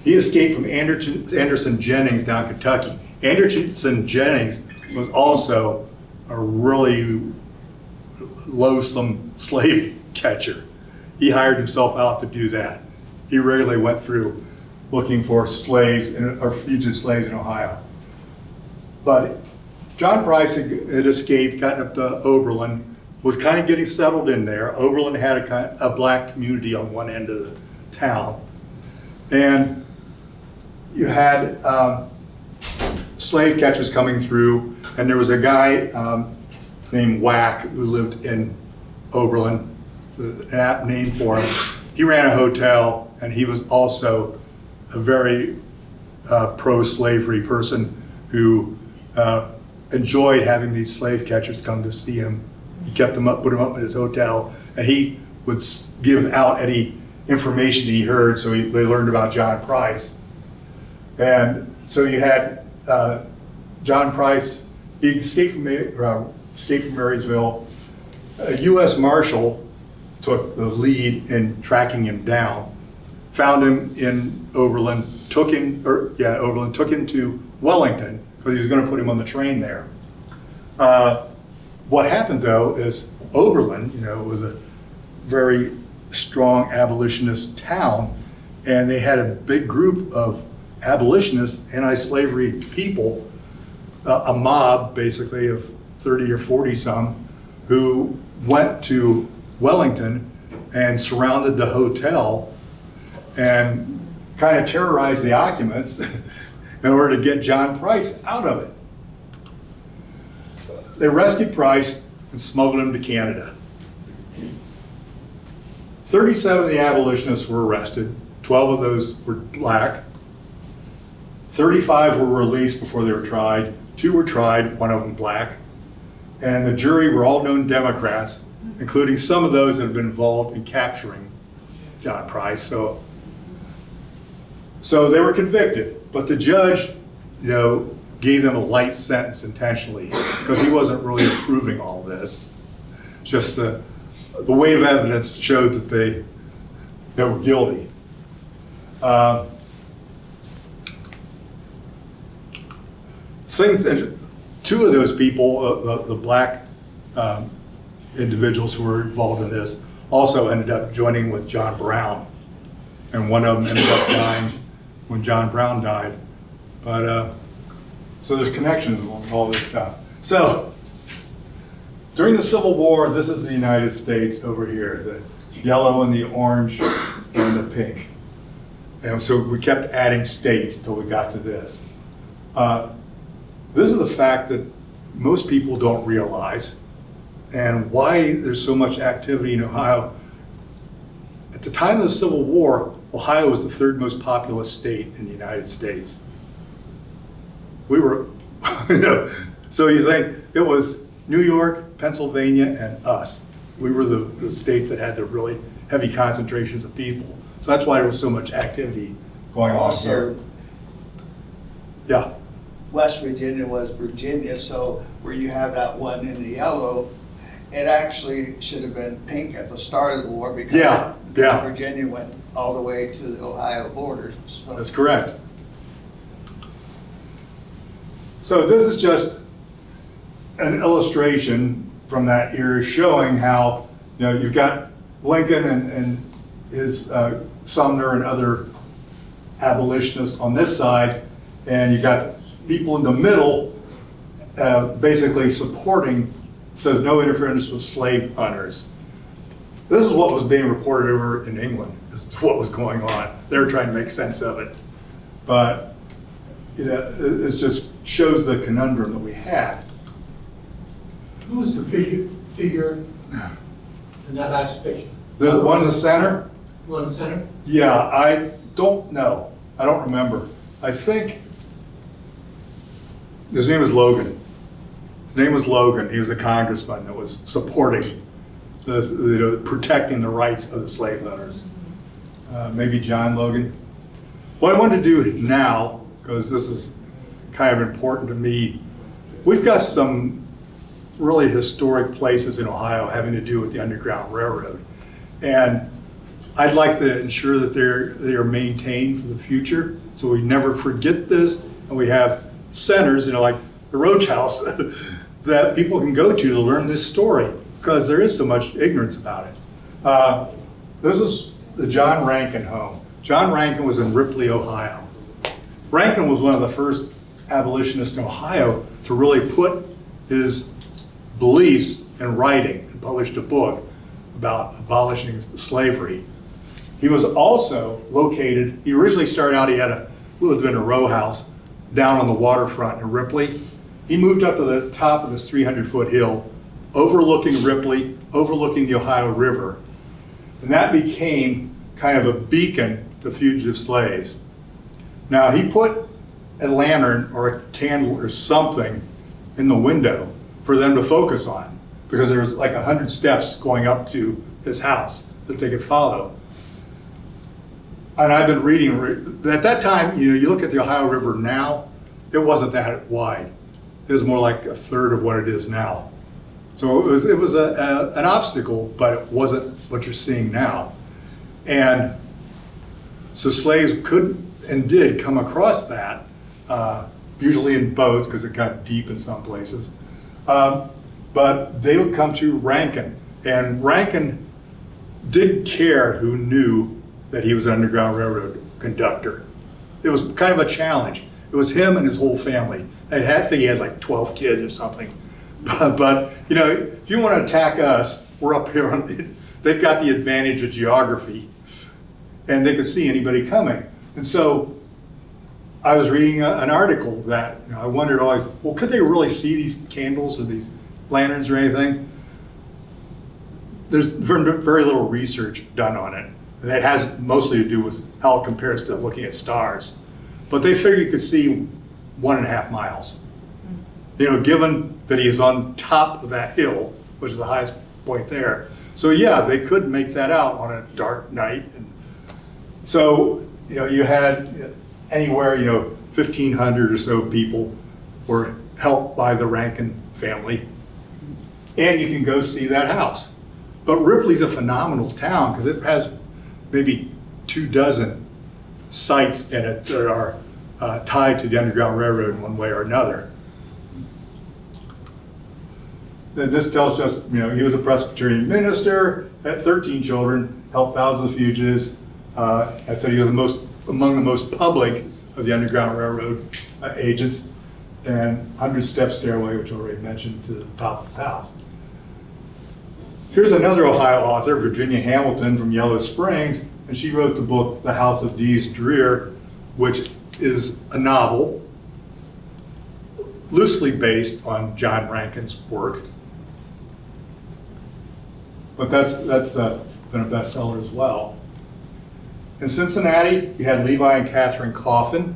He escaped from Anderson Jennings down Kentucky. Anderson Jennings was also a really loathsome slave catcher. He hired himself out to do that. He regularly went through looking for slaves or fugitive slaves in Ohio. But John Price had escaped, gotten up to Oberlin, was kind of getting settled in there. Oberlin had a black community on one end of the town. And you had slave catchers coming through, and there was a guy named Whack who lived in Oberlin, an apt name for him. He ran a hotel, and he was also a very pro-slavery person who enjoyed having these slave catchers come to see him. He kept them up, put them up in his hotel, and he would give out any information he heard, so they learned about John Price. And so you had John Price, he escaped from Marysville. A U.S. Marshal took the lead in tracking him down, found him in Oberlin, took him to Wellington, because he was going to put him on the train there. What happened, though, is Oberlin, was a very strong abolitionist town, and they had a big group of abolitionists, anti-slavery people, a mob basically of 30 or 40 some, who went to Wellington and surrounded the hotel and kind of terrorized the occupants in order to get John Price out of it. They rescued Price and smuggled him to Canada. 37 of the abolitionists were arrested. 12 of those were black. 35 were released before they were tried. 2 were tried, one of them black. And the jury were all known Democrats, including some of those that had been involved in capturing John Price. So they were convicted, but the judge, gave them a light sentence intentionally because he wasn't really approving all this. Just the weight of evidence showed that they were guilty. Two of those people, the black individuals who were involved in this, also ended up joining with John Brown. And one of them ended up dying when John Brown died. But, so there's connections with all this stuff. So, during the Civil War, this is the United States over here, the yellow and the orange and the pink. And so we kept adding states until we got to this. This is a fact that most people don't realize, and why there's so much activity in Ohio. At the time of the Civil War, Ohio was the third most populous state in the United States. We were, so you think it was New York, Pennsylvania, and us. We were the states that had the really heavy concentrations of people. So that's why there was so much activity going on Also, here. Yeah. West Virginia was Virginia, so where you have that one in the yellow, it actually should have been pink at the start of the war because Yeah. Virginia went all the way to the Ohio borders. So. That's correct. So this is just an illustration from that era showing how, you've got Lincoln and his Sumner and other abolitionists on this side, and you've got people in the middle basically supporting, says no interference with slave hunters. This is what was being reported over in England, is what was going on. They were trying to make sense of it. But it just shows the conundrum that we had. Who's the figure in that last picture? The one in the center? You want the center? Yeah, I don't know. I don't remember. I think his name is Logan. His name was Logan. He was a congressman that was supporting protecting the rights of the slave owners. Maybe John Logan. What I want to do now, because this is kind of important to me, we've got some really historic places in Ohio having to do with the Underground Railroad. And I'd like to ensure that they are maintained for the future, so we never forget this, and we have centers, like the Roach House, that people can go to learn this story, because there is so much ignorance about it. This is the John Rankin home. John Rankin was in Ripley, Ohio. Rankin was one of the first abolitionists in Ohio to really put his beliefs in writing and published a book about abolishing slavery. He was also located, he originally started out, lived in a row house down on the waterfront in Ripley. He moved up to the top of this 300-foot hill, overlooking Ripley, overlooking the Ohio River. And that became kind of a beacon to fugitive slaves. Now, he put a lantern or a candle or something in the window for them to focus on, because there was like 100 steps going up to his house that they could follow. And I've been reading, at that time, you look at the Ohio River now, it wasn't that wide. It was more like a third of what it is now. So it was an obstacle, but it wasn't what you're seeing now. And so slaves could and did come across that, usually in boats because it got deep in some places. But they would come to Rankin, and Rankin didn't care who knew that he was an Underground Railroad conductor. It was kind of a challenge. It was him and his whole family. I think he had like 12 kids or something. But if you want to attack us, we're up here. They've got the advantage of geography, and they could see anybody coming. And so I was reading an article that I wondered always, well, could they really see these candles or these lanterns or anything? There's very little research done on it. And that has mostly to do with how it compares to looking at stars. But they figured you could see 1.5 miles. Given that he is on top of that hill, which is the highest point there. So yeah, they could make that out on a dark night. And so, you had anywhere, 1,500 or so people were helped by the Rankin family. And you can go see that house. But Ripley's a phenomenal town because it has maybe 24 sites in it that are tied to the Underground Railroad in one way or another. And this tells us, he was a Presbyterian minister. had 13 children, helped thousands of fugitives, and so he was among the most public of the Underground Railroad agents, and 100-step stairway, which I already mentioned, to the top of his house. Here's another Ohio author, Virginia Hamilton from Yellow Springs, and she wrote the book The House of Dees Dreer, which is a novel loosely based on John Rankin's work. But that's been a bestseller as well. In Cincinnati, you had Levi and Catherine Coffin.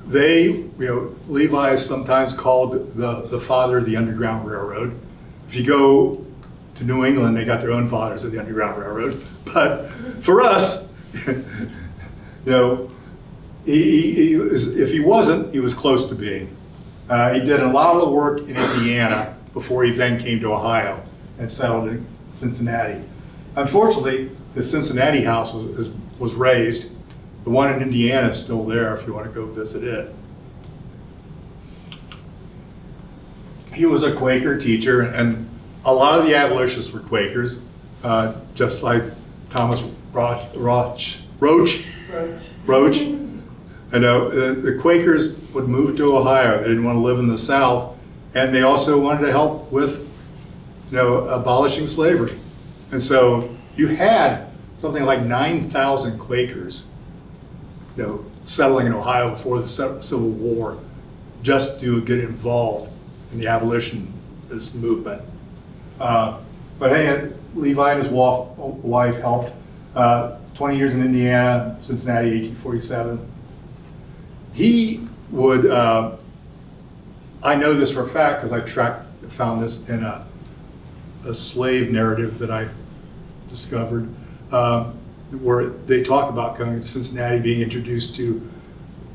Levi is sometimes called the father of the Underground Railroad. If you go to New England, they got their own fathers of the Underground Railroad. But for us, if he wasn't, he was close to being. He did a lot of the work in Indiana before he then came to Ohio and settled in Cincinnati. Unfortunately, the Cincinnati house was razed. The one in Indiana is still there if you want to go visit it. He was a Quaker teacher, and a lot of the abolitionists were Quakers, just like Thomas Roach. I know the Quakers would move to Ohio. They didn't want to live in the South, and they also wanted to help with, abolishing slavery. And so you had something like 9,000 Quakers, settling in Ohio before the Civil War, just to get involved in the abolitionist movement. But hey, Levi and his wife helped. 20 years in Indiana, Cincinnati, 1847. He would, I know this for a fact because I found this in a slave narrative that I discovered, where they talk about coming to Cincinnati, being introduced to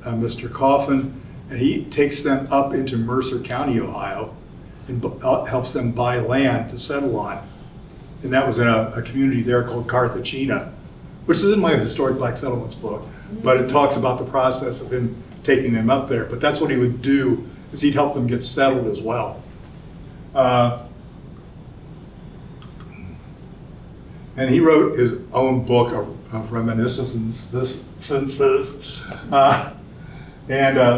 Mr. Coffin, and he takes them up into Mercer County, Ohio, and helps them buy land to settle on. And that was in a community there called Carthagena, which is in my Historic Black Settlements book, but it talks about the process of him taking them up there. But that's what he would do, is he'd help them get settled as well. And he wrote his own book of reminiscences,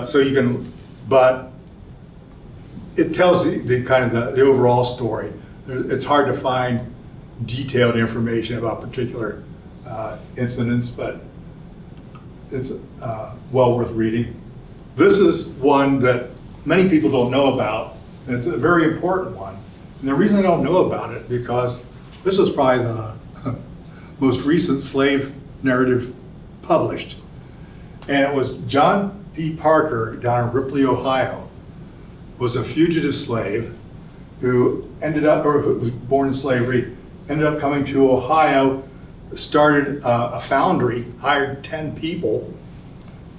so you can, but it tells the kind of the overall story. It's hard to find detailed information about particular incidents, but it's well worth reading. This is one that many people don't know about, and it's a very important one. And the reason I don't know about it, because this was probably the most recent slave narrative published. And it was John P. Parker down in Ripley, Ohio, was a fugitive slave who who was born in slavery, ended up coming to Ohio, started a foundry, hired 10 people,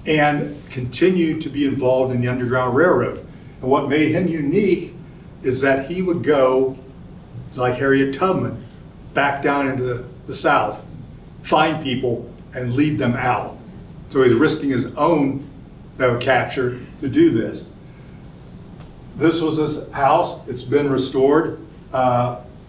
and continued to be involved in the Underground Railroad. And what made him unique is that he would go, like Harriet Tubman, back down into the South, find people, and lead them out. So he's risking his own capture to do this. This was his house. It's been restored.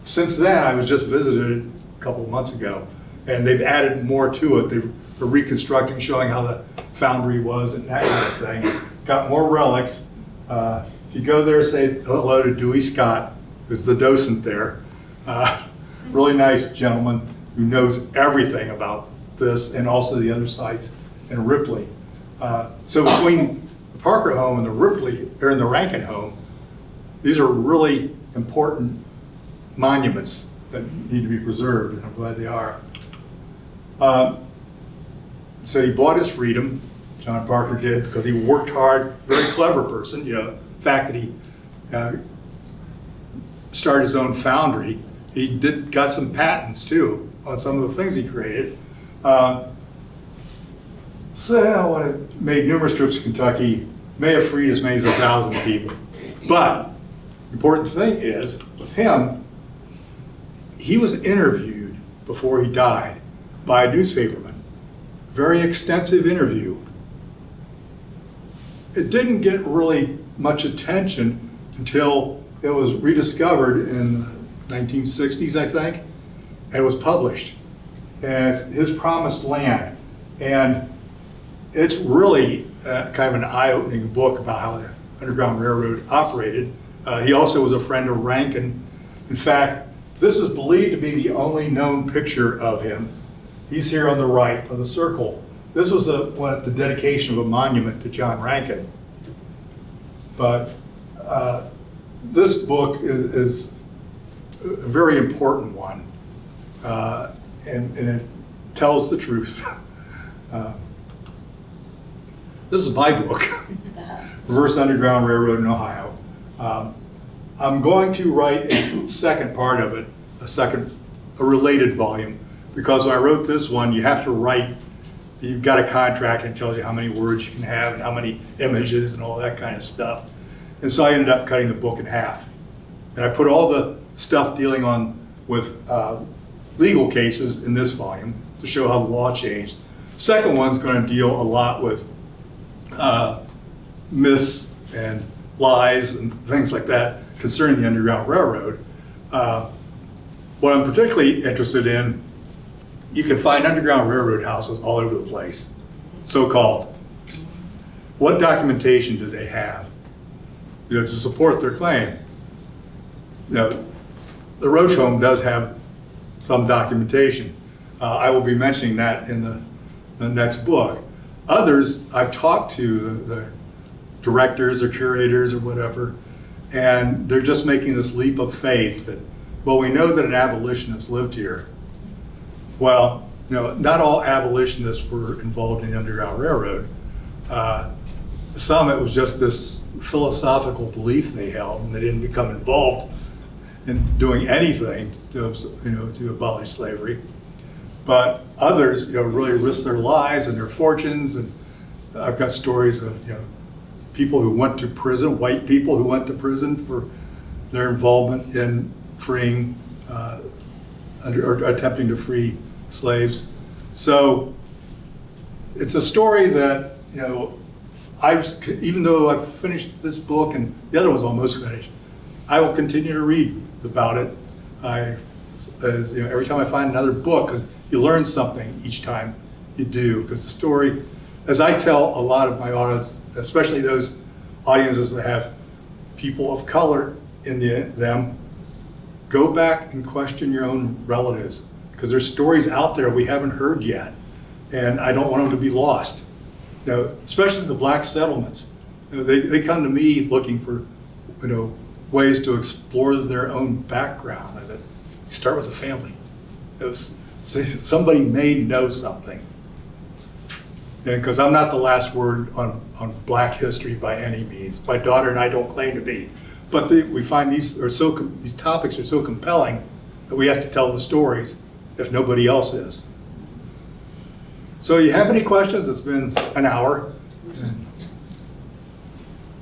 Since then, I was just visited a couple of months ago, and they've added more to it. They're reconstructing, showing how the foundry was and that kind of thing. Got more relics. If you go there, say hello to Dewey Scott, who's the docent there. Really nice gentleman who knows everything about this and also the other sites in Ripley. So between the Parker home and the Rankin home, these are really important monuments that need to be preserved, and I'm glad they are. So he bought his freedom, John Parker did, because he worked hard, very clever person. The fact that he started his own foundry, he got some patents too on some of the things he created. Made numerous trips to Kentucky, may have freed as many as 1,000 people. But the important thing is, with him, he was interviewed before he died by a newspaperman. Very extensive interview. It didn't get really much attention until it was rediscovered in the 1960s, I think, It was published, and it's His Promised Land. And it's really kind of an eye-opening book about how the Underground Railroad operated. He also was a friend of Rankin. In fact, this is believed to be the only known picture of him. He's here on the right of the circle. This was the dedication of a monument to John Rankin. But this book is a very important one, and it tells the truth. This is my book, Reverse Underground Railroad in Ohio. I'm going to write a second part of it, a related volume, because when I wrote this one, you have to write, you've got a contract and it tells you how many words you can have and how many images and all that kind of stuff. And so I ended up cutting the book in half. And I put all the stuff dealing with legal cases in this volume to show how the law changed. Second one's going to deal a lot with myths and lies and things like that concerning the Underground Railroad. What I'm particularly interested in, you can find Underground Railroad houses all over the place, so-called. What documentation do they have, to support their claim? The Roach Home does have some documentation. I will be mentioning that in the next book. Others, I've talked to the directors or curators or whatever, and they're just making this leap of faith that, well, we know that an abolitionist lived here. Well, not all abolitionists were involved in the Underground Railroad. Some, it was just this philosophical belief they held, and they didn't become involved in doing anything to abolish slavery. But others, really risked their lives and their fortunes. And I've got stories of, people who went to prison, white people who went to prison for their involvement in freeing or attempting to free slaves. So it's a story that, even though I've finished this book and the other one's almost finished, I will continue to read about it. Every time I find another book, because you learn something each time you do, because the story, as I tell a lot of my audience, especially those audiences that have people of color in them, go back and question your own relatives, because there's stories out there we haven't heard yet, and I don't want them to be lost. Especially the black settlements. They come to me looking for, ways to explore their own background. I said, start with the family. Somebody may know something. Because I'm not the last word on black history by any means. My daughter and I don't claim to be. But we find these topics are so compelling that we have to tell the stories if nobody else is. So you have any questions? It's been an hour.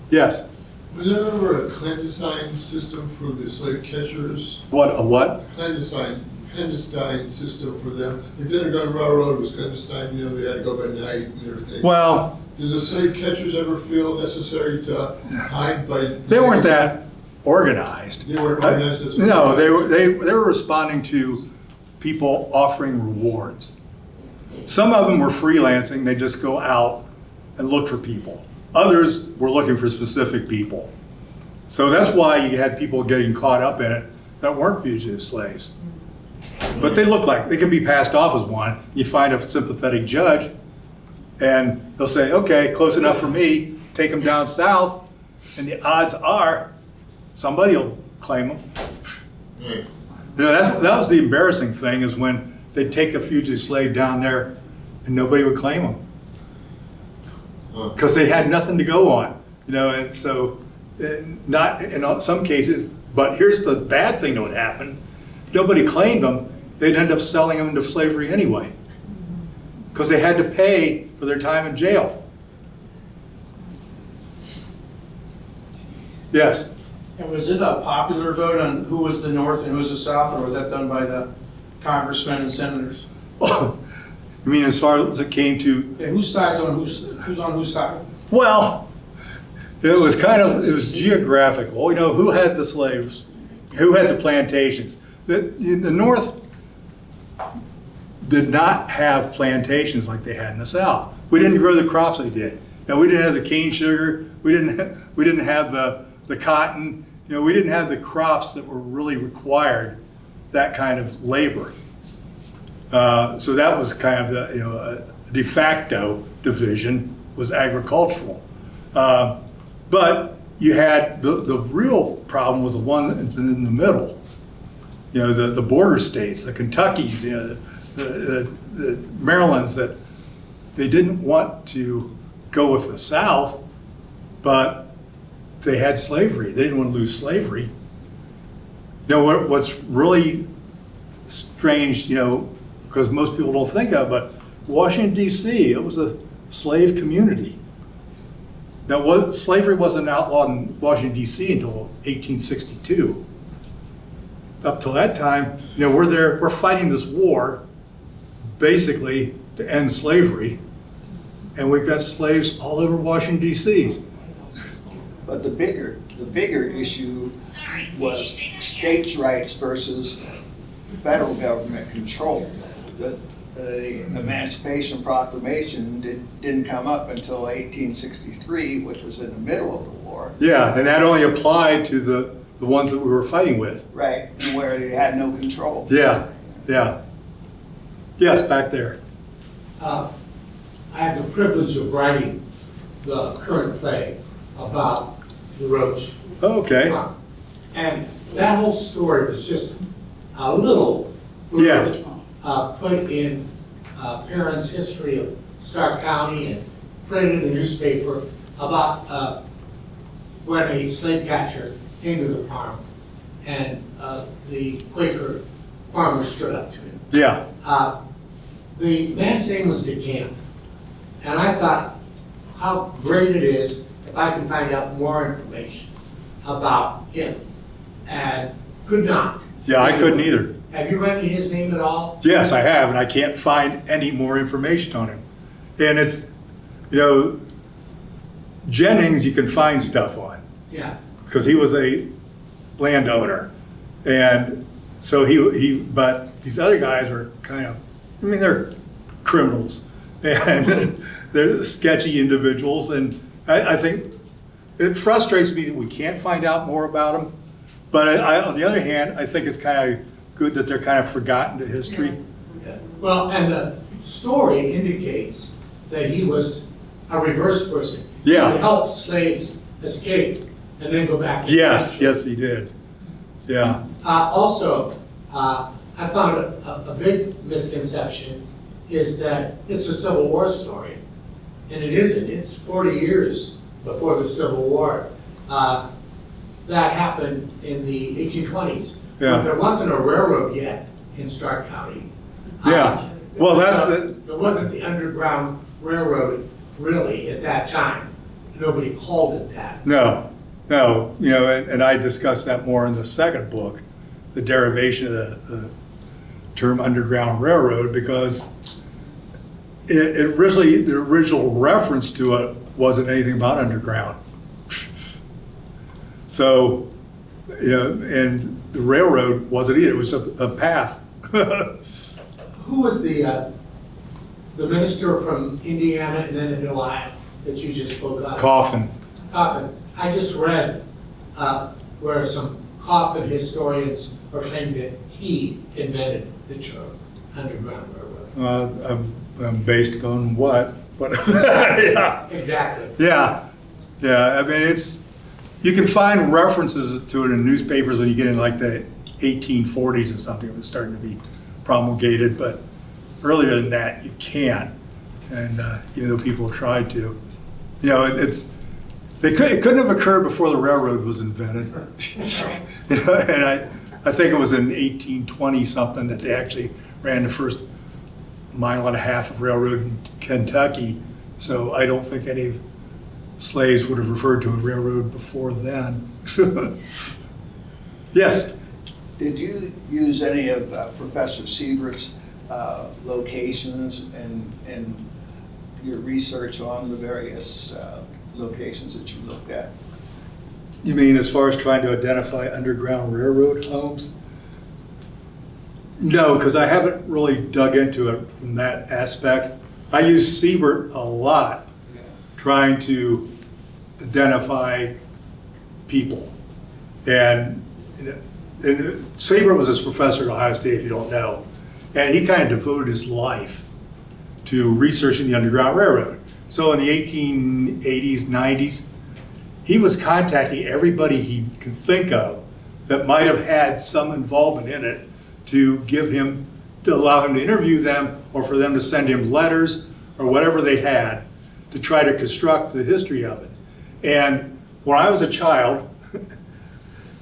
Yes? Was there ever a clandestine system for the slave catchers? What, a what? A clandestine system for them. Like the Underground Railroad was clandestine, they had to go by night and everything. Well, did the slave catchers ever feel necessary to hide by night? they weren't that organized. They weren't organized as No, they were responding to people offering rewards. Some of them were freelancing, they just go out and look for people. Others were looking for specific people. So that's why you had people getting caught up in it that weren't fugitive slaves. But they look like they can be passed off as one. You find a sympathetic judge and they'll say, okay, close enough for me, take them down south, and the odds are somebody will claim them. That was the embarrassing thing, is when they'd take a fugitive slave down there and nobody would claim them. Because they had nothing to go on, and so not in some cases, but here's the bad thing that would happen. If nobody claimed them, they'd end up selling them into slavery anyway, because they had to pay for their time in jail. Yes? And was it a popular vote on who was the North and who was the South, or was that done by the congressmen and senators? You mean as far as it came to? Yeah, who's on whose side? Well, it was geographical. Who had the slaves, who had the plantations. The North did not have plantations like they had in the South. We didn't grow the crops they did. Now, we didn't have the cane sugar. We didn't have the cotton. You know, we didn't have the crops that were really required that kind of labor. So that was kind of the, you know, a de facto division was agricultural. But you had the real problem was the one that's in the middle. You know, the border states, the Kentuckys, you know, the Marylands, that they didn't want to go with the South, but they had slavery. They didn't want to lose slavery. You know, what's really strange, you know, because most people don't think of, but Washington, D.C., it was a slave community. Now, slavery wasn't outlawed in Washington, D.C. until 1862. Up till that time, you know, we're fighting this war basically to end slavery, and we've got slaves all over Washington, D.C. But the bigger issue was states' rights versus federal government control. The Emancipation Proclamation didn't come up until 1863, which was in the middle of the war. Yeah, and that only applied to the ones that we were fighting with. Right, and where they had no control. Yeah, yeah. Yes, back there. I had the privilege of writing the current play about the Roach. Okay. And that whole story was just a little Yes. put in parents' history of Stark County and printed in the newspaper about when a slave catcher came to the farm and the Quaker farmer stood up to him. Yeah. The man's name was DeCamp, and I thought how great it is if I can find out more information about him, and could not. Yeah, I couldn't either. Have you read his name at all? Yes, I have, and I can't find any more information on him. And it's, you know, Jennings you can find stuff on, Yeah. because he was a landowner. And so but these other guys were kind of, I mean, they're criminals and they're sketchy individuals. And I think it frustrates me that we can't find out more about them. But on the other hand, I think it's kind of good that they're kind of forgotten to history. Yeah. Well, and the story indicates that he was a reverse person. Yeah. He would help slaves escape and then go back. To Yes, capture. yes, he did. Yeah. Also, I found a big misconception is that it's a Civil War story, and it isn't. It's 40 years before the Civil War. That happened in the 1820s. Yeah. There wasn't a railroad yet in Stark County. Yeah. Well, that's the. There wasn't the Underground Railroad really at that time. Nobody called it that. No, you know, and I discussed that more in the second book, the derivation of the term Underground Railroad, because it really, the original reference to it wasn't anything about underground. So, you know, and the railroad wasn't either, it was a path. Who was the minister from Indiana and then in Ohio that you just spoke of? Coffin. Coffin. I just read where some Coffin historians are saying that he invented the term Underground Railroad. Based on what? Yeah. Exactly. Yeah. I mean, you can find references to it in newspapers when you get in like the 1840s or something. It was starting to be promulgated, but earlier than that, you can't. And even though people tried to, you know, it couldn't have occurred before the railroad was invented. You know, and I think it was in 1820 something that they actually ran the first mile and a half of railroad in Kentucky. So I don't think any slaves would have referred to a railroad before then. Yes? Did you use any of Professor Siebert's locations and your research on the various locations that you looked at? You mean as far as trying to identify Underground Railroad homes? No, because I haven't really dug into it from that aspect. I use Siebert a lot, trying to identify people. And Siebert was his professor at Ohio State, if you don't know, and he kind of devoted his life to researching the Underground Railroad. So in the 1880s, 90s, he was contacting everybody he could think of that might have had some involvement in it to allow him to interview them, or for them to send him letters or whatever they had to try to construct the history of it. And when I was a child,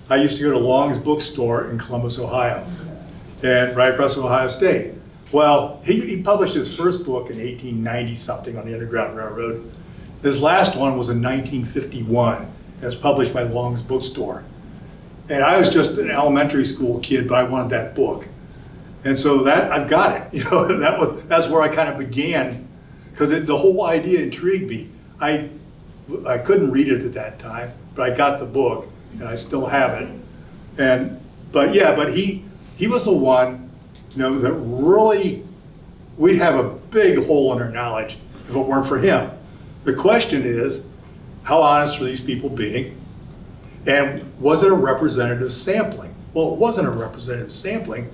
I used to go to Long's bookstore in Columbus, Ohio, and right across from Ohio State. Well, he published his first book in 1890 something on the Underground Railroad. His last one was in 1951. It was published by Long's bookstore. And I was just an elementary school kid, but I wanted that book. And so I've got it. That's where I kind of began, because the whole idea intrigued me. I couldn't read it at that time, but I got the book, and I still have it. But he was the one, that really, we'd have a big hole in our knowledge if it weren't for him. The question is, how honest were these people being? And was it a representative sampling? Well, it wasn't a representative sampling,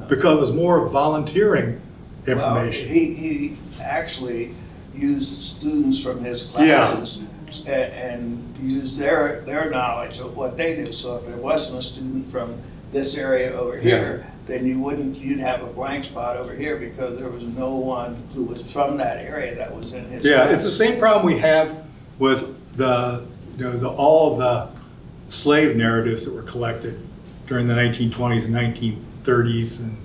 because it was more volunteering information. Well, he actually used students from his classes and used their knowledge of what they knew. So if there wasn't a student from this area over here, then you'd have a blank spot over here, because there was no one who was from that area that was in his class. It's the same problem we have with all of the slave narratives that were collected during the 1920s and 1930s and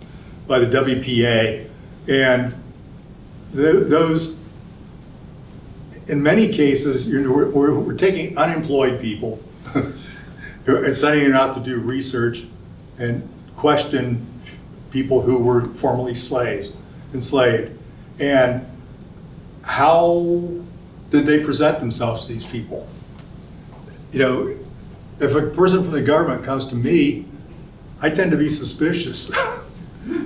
by the WPA. And those, in many cases, we're taking unemployed people and sending them out to do research and question people who were formerly enslaved. And how did they present themselves to these people? If a person from the government comes to me, I tend to be suspicious.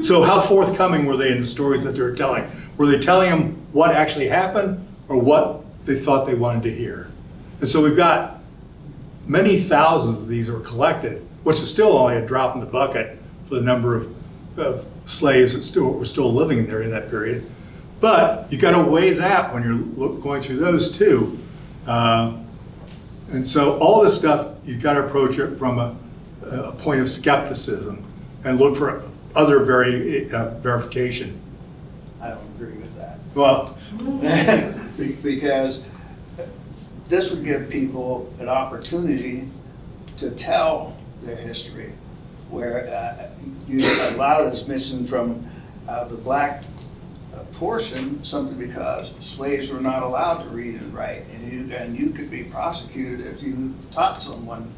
So how forthcoming were they in the stories that they were telling? Were they telling them what actually happened, or what they thought they wanted to hear? And so we've got many thousands of these that were collected, which is still only a drop in the bucket for the number of slaves that were still living in there in that period. But you got to weigh that when you're going through those too. And so all this stuff, you've got to approach it from a point of skepticism and look for other verification. I don't agree with that. Well, Because this would give people an opportunity to tell their history, where a lot is missing from the black portion, simply because slaves were not allowed to read and write, and you could be prosecuted if you taught someone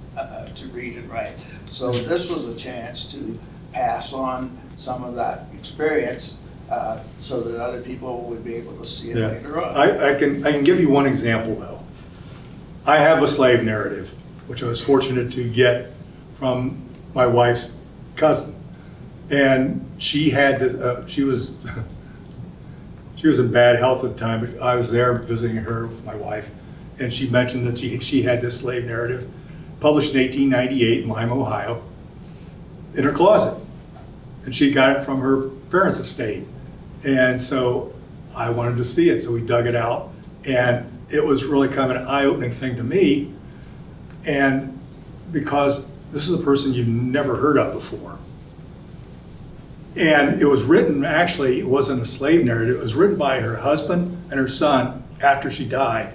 to read and write. So this was a chance to pass on some of that experience, so that other people would be able to see it later on. I can give you one example though. I have a slave narrative, which I was fortunate to get from my wife's cousin, and she had she was in bad health at the time. But I was there visiting her, my wife, and she mentioned that she had this slave narrative published in 1898 in Lima, Ohio, in her closet, and she got it from her parents' estate. And so I wanted to see it, so we dug it out, and it was really kind of an eye-opening thing to me, and because this is a person you've never heard of before. And it was written, actually, it wasn't a slave narrative, it was written by her husband and her son after she died.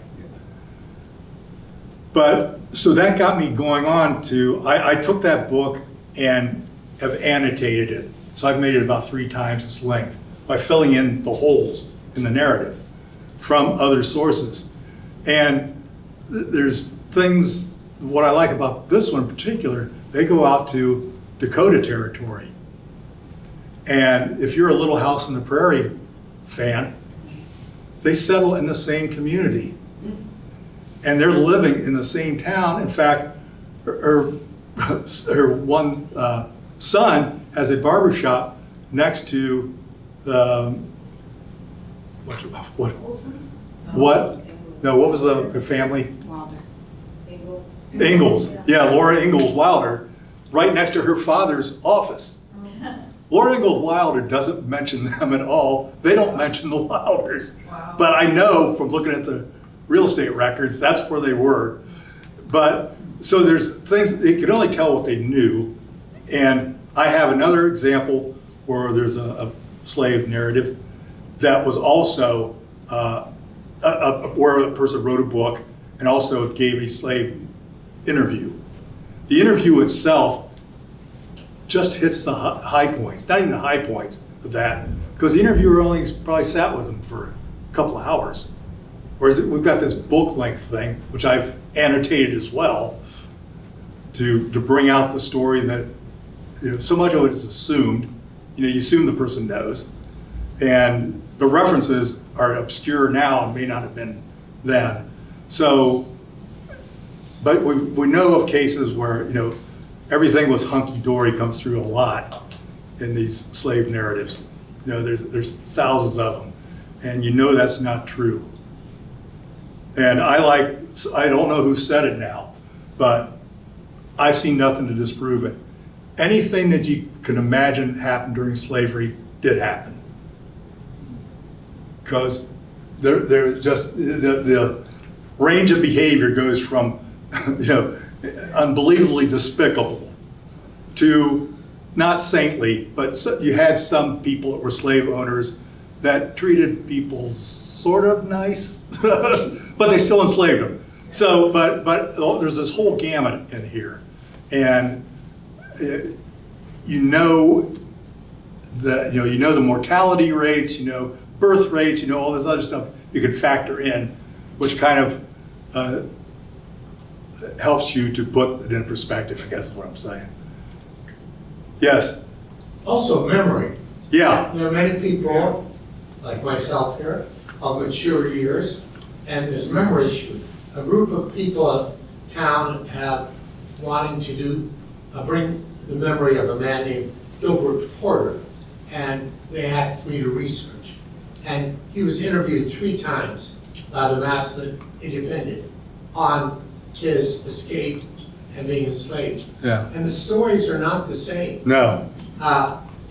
But, so that got me going on to, I took that book and have annotated it. So I've made it about 3 times its length by filling in the holes in the narrative from other sources. And there's things, what I like about this one in particular, they go out to Dakota territory. And if you're a Little House on the Prairie fan, they settle in the same community. And they're living in the same town. In fact, her one son has a barbershop next to the, what? Olson's? What? No, what was the family? Wilder. Ingalls. Yeah, Laura Ingalls Wilder, right next to her father's office. Laura Ingalls Wilder doesn't mention them at all. They don't mention the Wilders. Wow. But I know from looking at the real estate records, that's where they were. But, so there's things, they could only tell what they knew. And I have another example where there's a slave narrative that was also, where a person wrote a book and also gave a slave interview. The interview itself just hits the high points, not even the high points of that, because the interviewer only probably sat with them for a couple of hours. Whereas we've got this book length thing, which I've annotated as well, to bring out the story that, you know, so much of it is assumed. You know, you assume the person knows, and the references are obscure now and may not have been then. So, but we know of cases where, you know, everything was hunky-dory comes through a lot in these slave narratives. You know, there's thousands of them, and you know that's not true. And I don't know who said it now, but I've seen nothing to disprove it. Anything that you can imagine happened during slavery did happen. Because they're just, the range of behavior goes from, you know, unbelievably despicable to not saintly, but you had some people that were slave owners that treated people sort of nice, but they still enslaved them. So, but there's this whole gamut in here, and you know the mortality rates, you know birth rates, you know all this other stuff you could factor in, which kind of helps you to put it in perspective, I guess is what I'm saying. Yes? Also memory. Yeah. There are many people, like myself here, of mature years, and there's a memory issue. A group of people in town have wanting to bring the memory of a man named Gilbert Porter, and they asked me to research. And he was interviewed 3 times by the Massillon Independent on his escape and being enslaved. Yeah. And the stories are not the same. No.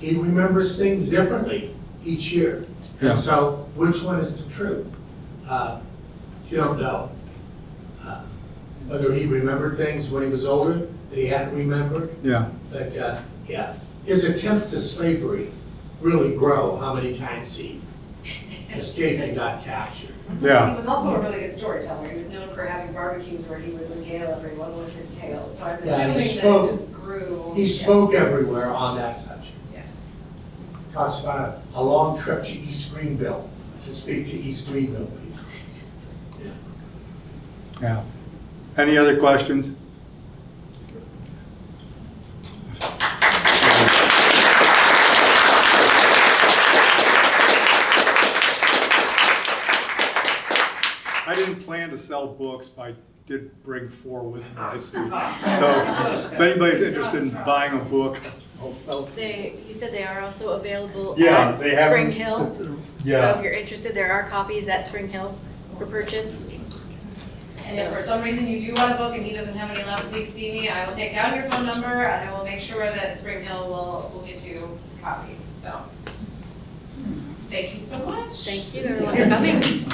He remembers things differently each year. Yeah. And so, which one is the truth? You don't know. Whether he remembered things when he was older that he hadn't remembered. Yeah. But yeah, his attempts to slavery really grow how many times he escaped and got captured. Yeah. He was also a really good storyteller. He was known for having barbecues where he would regale everyone with his tales. So I'm Yeah, assuming he that spoke- it just grew. He spoke everywhere on that subject. Yeah. Talks about a long trip to East Greenville to speak to East Greenville people. Yeah. Yeah. Any other questions? I didn't plan to sell books, but I did bring 4 with me, I see. So if anybody's interested in buying a book, I'll sell. You said they are also available Yeah, at they have Spring them. Hill. So Yeah. if you're interested, there are copies at Spring Hill for purchase. And if for some reason you do want a book and he doesn't have any left, please see me. I will take down your phone number and I will make sure that Spring Hill will get you a copy. So, thank you so much. Thank you, everyone, for coming.